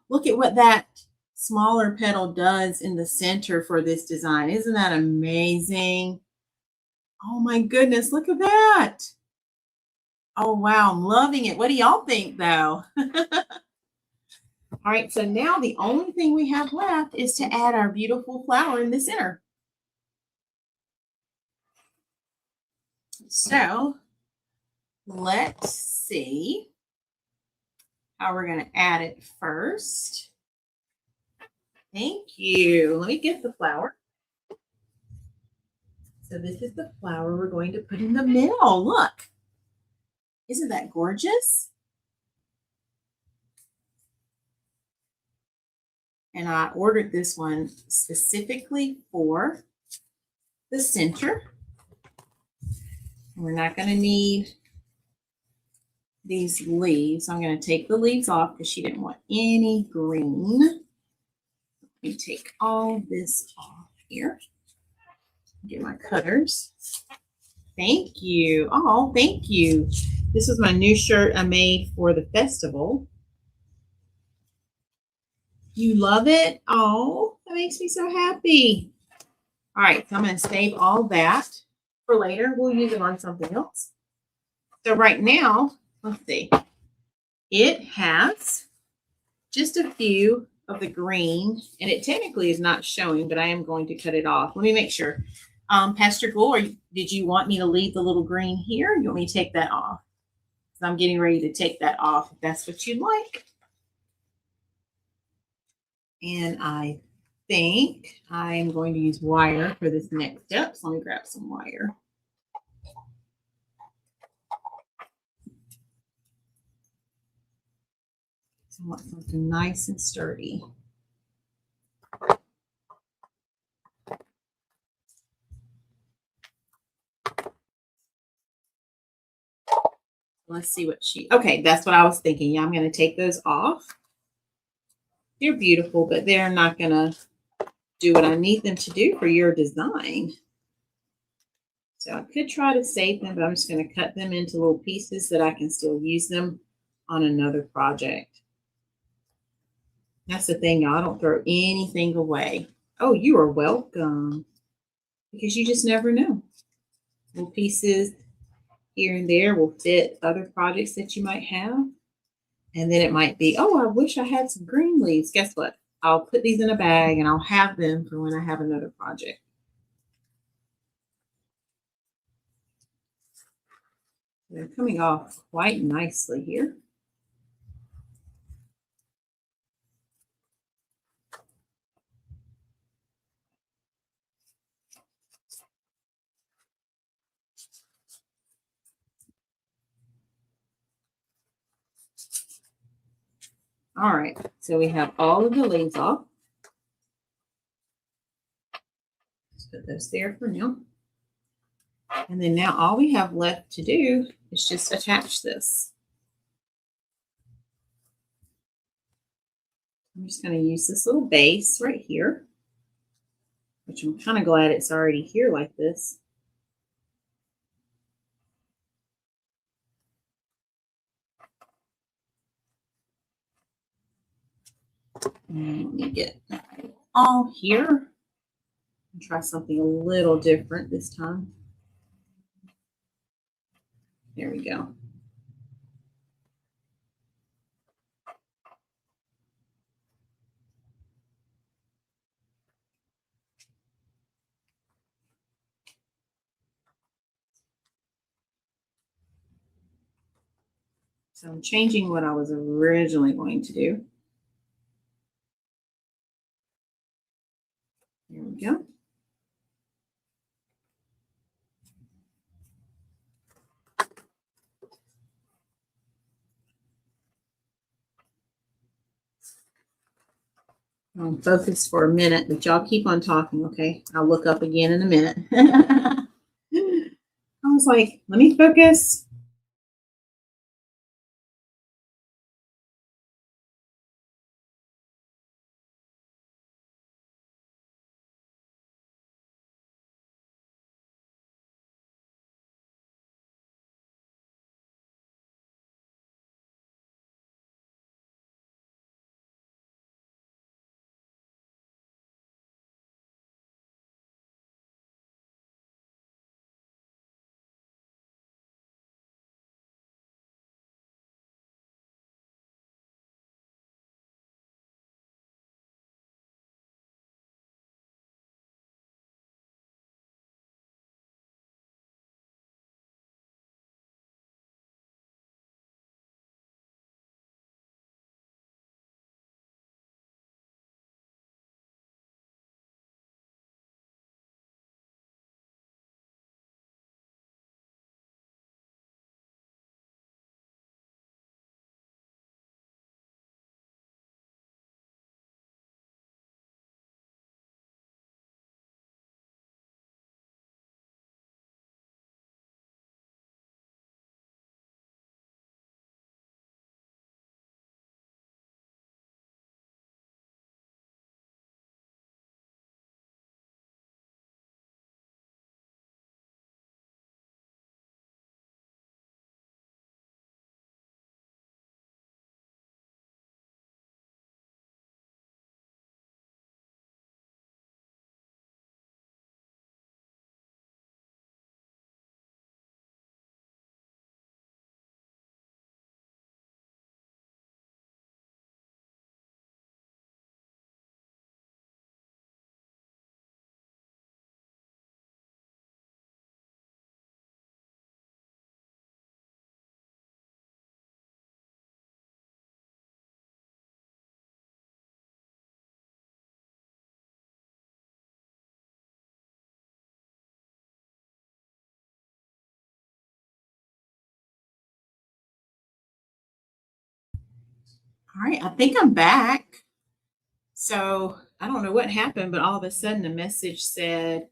A: Look at what that smaller petal does in the center for this design. Isn't that amazing? Oh my goodness, look at that. Oh wow, I'm loving it. What do y'all think though? All right, so now the only thing we have left is to add our beautiful flower in the center. So let's see how we're going to add it first. Thank you. Let me get the flower. So this is the flower we're going to put in the middle. Look. Isn't that gorgeous? And I ordered this one specifically for the center. We're not going to need these leaves. I'm going to take the leaves off because she didn't want any green. Let me take all this off here. Get my cutters. Thank you. Oh, thank you. This is my new shirt I made for the festival. You love it? Oh, that makes me so happy. All right, so I'm going to save all that for later. We'll use it on something else. So right now, let's see. It has just a few of the green, and it technically is not showing, but I am going to cut it off. Let me make sure. Pastor Gore, did you want me to leave the little green here? You want me to take that off? So I'm getting ready to take that off if that's what you'd like. And I think I am going to use wire for this next step. So let me grab some wire. So I want something nice and sturdy. Let's see what okay, that's what I was thinking. Yeah, I'm going to take those off. They're beautiful, but they're not going to do what I need them to do for your design. So I could try to save them, but I'm just going to cut them into little pieces that I can still use them on another project. That's the thing, y'all. I don't throw anything away. Oh, you are welcome. Because you just never know. Little pieces here and there will fit other projects that you might have. And then it might be, oh, I wish I had some green leaves. Guess what? I'll put these in a bag and I'll have them for when I have another project. They're coming off quite nicely here. All right, so we have all of the leaves off. Let's put those there for now. And then now all we have left to do is just attach this. I'm just going to use this little base right here, which I'm kind of glad it's already here like this. And let me get all here. And try something a little different this time. There we go. So I'm changing what I was originally going to do. There we go. I'm focused for a minute, but y'all keep on talking, okay? I'll look up again in a minute. I was like, let me focus. All right, I think I'm back. So I don't know what happened, but all of a sudden a message said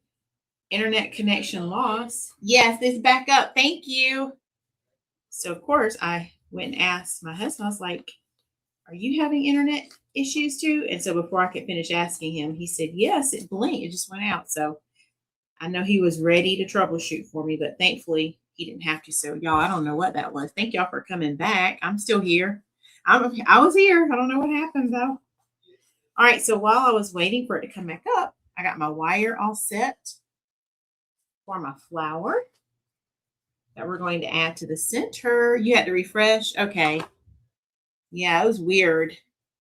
A: internet connection lost. Yes, it's back up. Thank you. So of course I went and asked my husband, I was like, are you having internet issues too? And so before I could finish asking him, he said, yes, it blinked. It just went out. So I know he was ready to troubleshoot for me, but thankfully he didn't have to. So y'all, I don't know what that was. Thank y'all for coming back. I'm still here. I was here. I don't know what happened though. All right. So while I was waiting for it to come back up, I got my wire all set for my flower that we're going to add to the center. You had to refresh. Okay. Yeah, it was weird.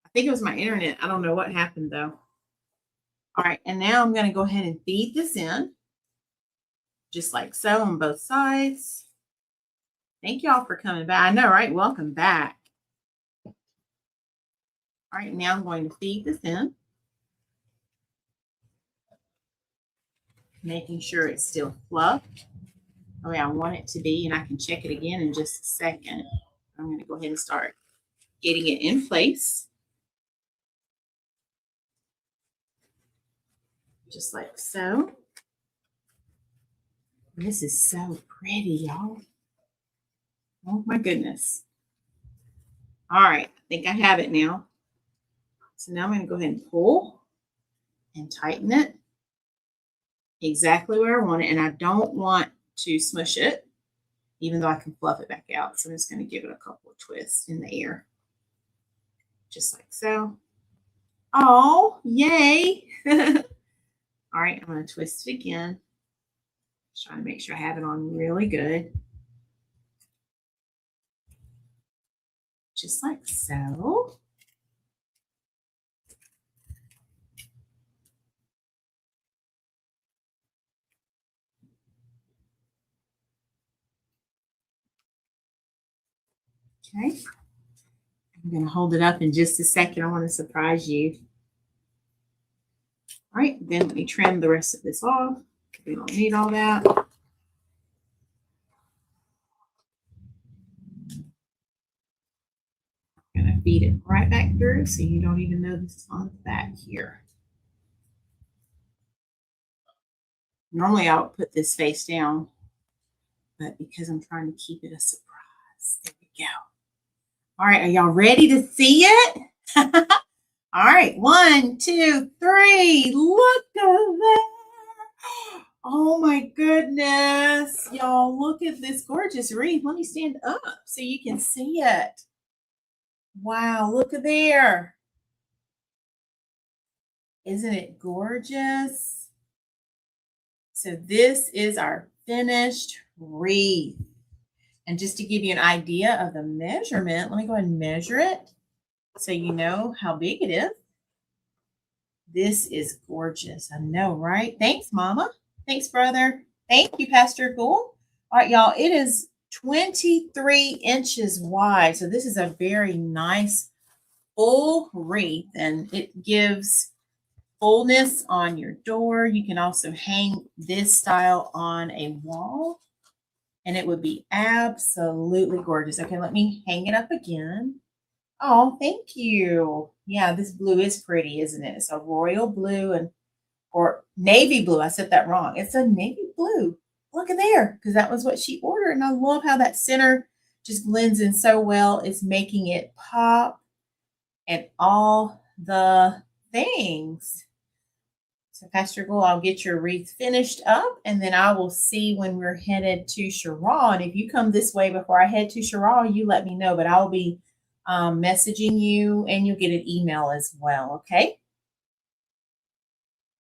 A: I think it was my internet. I don't know what happened though. All right. And now I'm going to go ahead and feed this in. Just like so on both sides. Thank y'all for coming back. I know, right? Welcome back. All right, now I'm going to feed this in. Making sure it's still fluffed the way I want it to be, and I can check it again in just a second. I'm going to go ahead and start getting it in place. Just like so. This is so pretty, y'all. Oh my goodness. All right, I think I have it now. So now I'm going to go ahead and pull and tighten it exactly where I want it. And I don't want to smush it, even though I can fluff it back out. So I'm just going to give it a couple of twists in the air. Just like so. Oh, yay. All right, I'm going to twist it again. Just trying to make sure I have it on really good. Just like so. Okay. I'm going to hold it up in just a second. I want to surprise you. All right, then let me trim the rest of this off. We don't need all that. I'm going to feed it right back through so you don't even know this is on the back here. Normally I would put this face down, but because I'm trying to keep it a surprise, there we go. All right, are y'all ready to see it? All right, 1, 2, 3. Look at that. Oh my goodness. Y'all, look at this gorgeous wreath. Let me stand up so you can see it. Wow, look at there. Isn't it gorgeous? So this is our finished wreath. And just to give you an idea of the measurement, let me go ahead and measure it so you know how big it is. This is gorgeous. I know, right? Thanks, Mama. Thanks, brother. Thank you, Pastor Gould. All right, y'all, it is 23 inches wide. So this is a very nice full wreath, and it gives fullness on your door. You can also hang this style on a wall, and it would be absolutely gorgeous. Okay, let me hang it up again. Oh, thank you. Yeah, this blue is pretty, isn't it? It's a royal blue or navy blue. I said that wrong. It's a navy blue. Look at there, because that was what she ordered. And I love how that center just blends in so well. It's making it pop and all the things. So Pastor Gould, I'll get your wreath finished up, and then I will see when we're headed to Sherrall. And if you come this way before I head to Sherrall, you let me know, but I'll be messaging you, and you'll get an email as well, okay?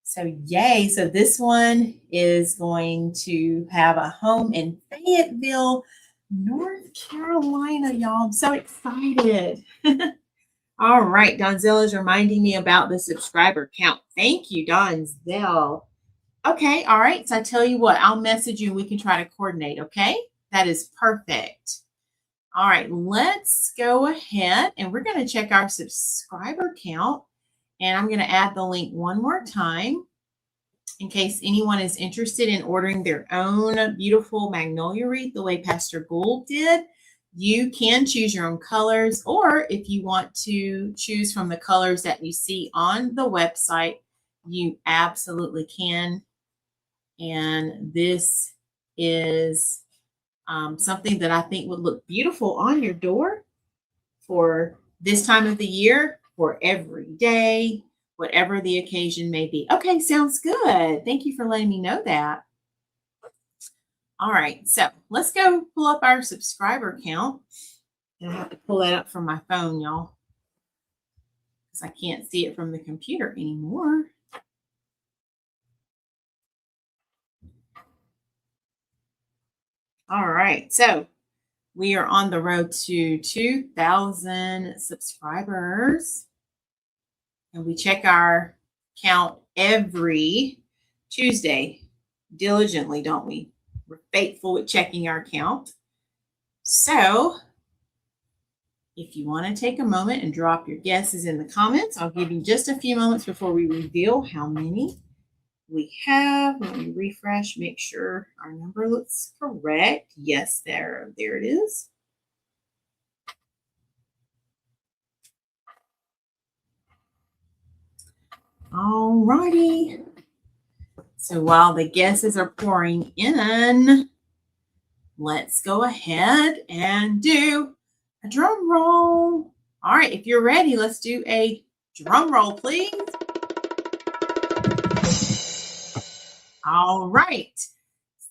A: So yay. So this one is going to have a home in Fayetteville, North Carolina, y'all. I'm so excited. All right. Donzell is reminding me about the subscriber count. Thank you, Donzell. Okay. All right. So I tell you what, I'll message you and we can try to coordinate. Okay. That is perfect. All right. Let's go ahead and we're going to check our subscriber count. And I'm going to add the link one more time in case anyone is interested in ordering their own beautiful magnolia wreath the way Pastor Gould did. You can choose your own colors, or if you want to choose from the colors that you see on the website, you absolutely can. And this is something that I think would look beautiful on your door for this time of the year, for every day, whatever the occasion may be. Okay, sounds good. Thank you for letting me know that. All right, so let's go pull up our subscriber count. And I have to pull that up from my phone, y'all, because I can't see it from the computer anymore. All right, so we are on the road to 2,000 subscribers. And we check our count every Tuesday diligently, don't we? We're faithful with checking our count. So if you want to take a moment and drop your guesses in the comments, I'll give you just a few moments before we reveal how many we have. Let me refresh, make sure our number looks correct. Yes, there it is. All righty. So while the guesses are pouring in, let's go ahead and do a drum roll. All right, if you're ready, let's do a drum roll, please. All right.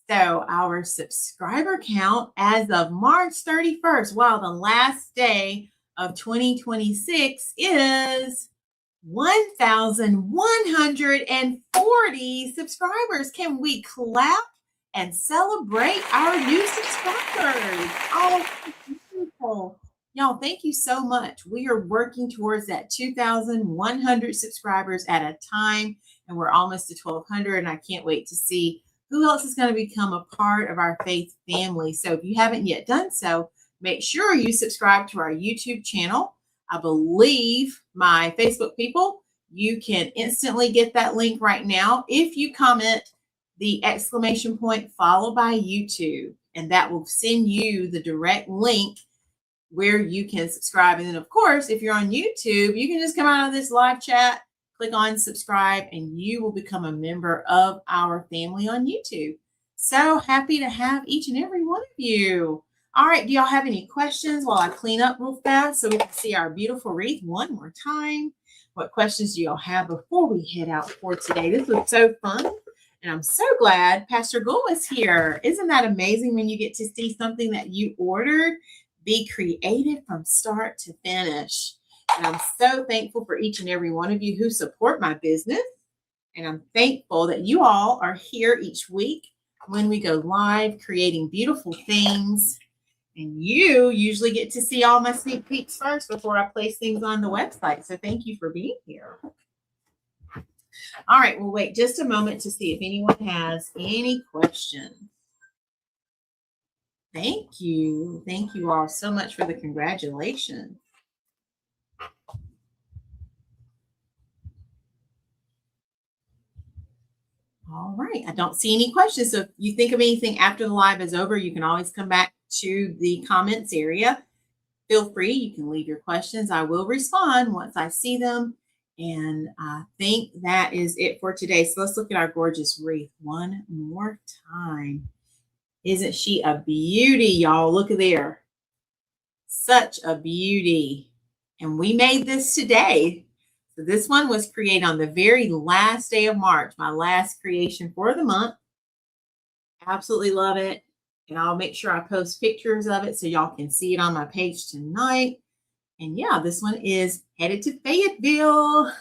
A: So our subscriber count as of March 31st, wow, the last day of 2026 is 1,140 subscribers. Can we clap and celebrate our new subscribers? Oh, beautiful. Y'all, thank you so much. We are working towards that 2,100 subscribers at a time, and we're almost to 1,200, and I can't wait to see who else is going to become a part of our faith family. So if you haven't yet done so, make sure you subscribe to our YouTube channel. I believe my Facebook people, you can instantly get that link right now if you comment the exclamation point followed by YouTube, and that will send you the direct link where you can subscribe. And then, of course, if you're on YouTube, you can just come out of this live chat, click on subscribe, and you will become a member of our family on YouTube. So happy to have each and every one of you. All right, do y'all have any questions while I clean up real fast so we can see our beautiful wreath one more time? What questions do y'all have before we head out for today? This was so fun, and I'm so glad Pastor Gull is here. Isn't that amazing when you get to see something that you ordered be created from start to finish? And I'm so thankful for each and every one of you who support my business. And I'm thankful that you all are here each week when we go live creating beautiful things. And you usually get to see all my sneak peeks first before I place things on the website. So thank you for being here. All right, we'll wait just a moment to see if anyone has any questions. Thank you. Thank you all so much for the congratulations. All right. I don't see any questions. So if you think of anything after the live is over, you can always come back to the comments area. Feel free. You can leave your questions. I will respond once I see them. And I think that is it for today. So let's look at our gorgeous wreath one more time. Isn't she a beauty, y'all? Look at there. Such a beauty. And we made this today. So this one was created on the very last day of March, my last creation for the month. Absolutely love it. And I'll make sure I post pictures of it so y'all can see it on my page tonight. And yeah, this one is headed to Fayetteville.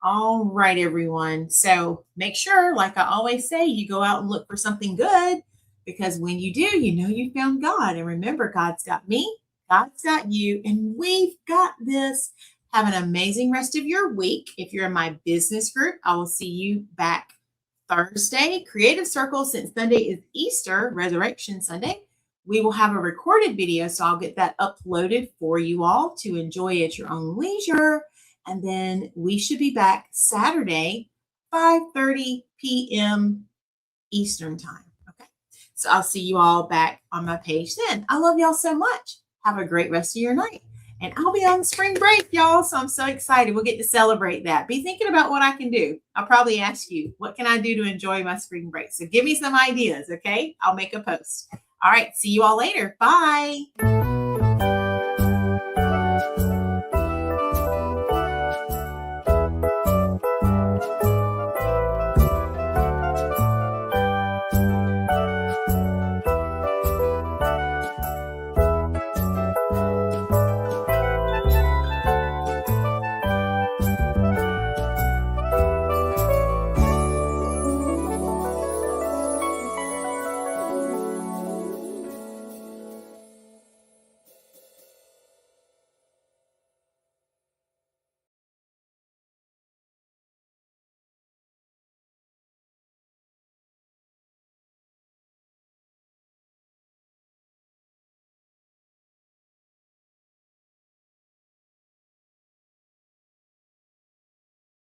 A: All right, everyone. So make sure, like I always say, you go out and look for something good, because when you do, you know you found God. And remember, God's got me, God's got you, and we've got this. Have an amazing rest of your week. If you're in my business group, I will see you back Thursday. Creative Circle, since Sunday is Easter, Resurrection Sunday, we will have a recorded video, so I'll get that uploaded for you all to enjoy at your own leisure. And then we should be back Saturday, 5:30 p.m. Eastern time. Okay. So I'll see you all back on my page then. I love y'all so much. Have a great rest of your night. And I'll be on spring break, y'all. So I'm so excited. We'll get to celebrate that. Be thinking about what I can do. I'll probably ask you, what can I do to enjoy my spring break? So give me some ideas, okay? I'll make a post. All right. See you all later. Bye.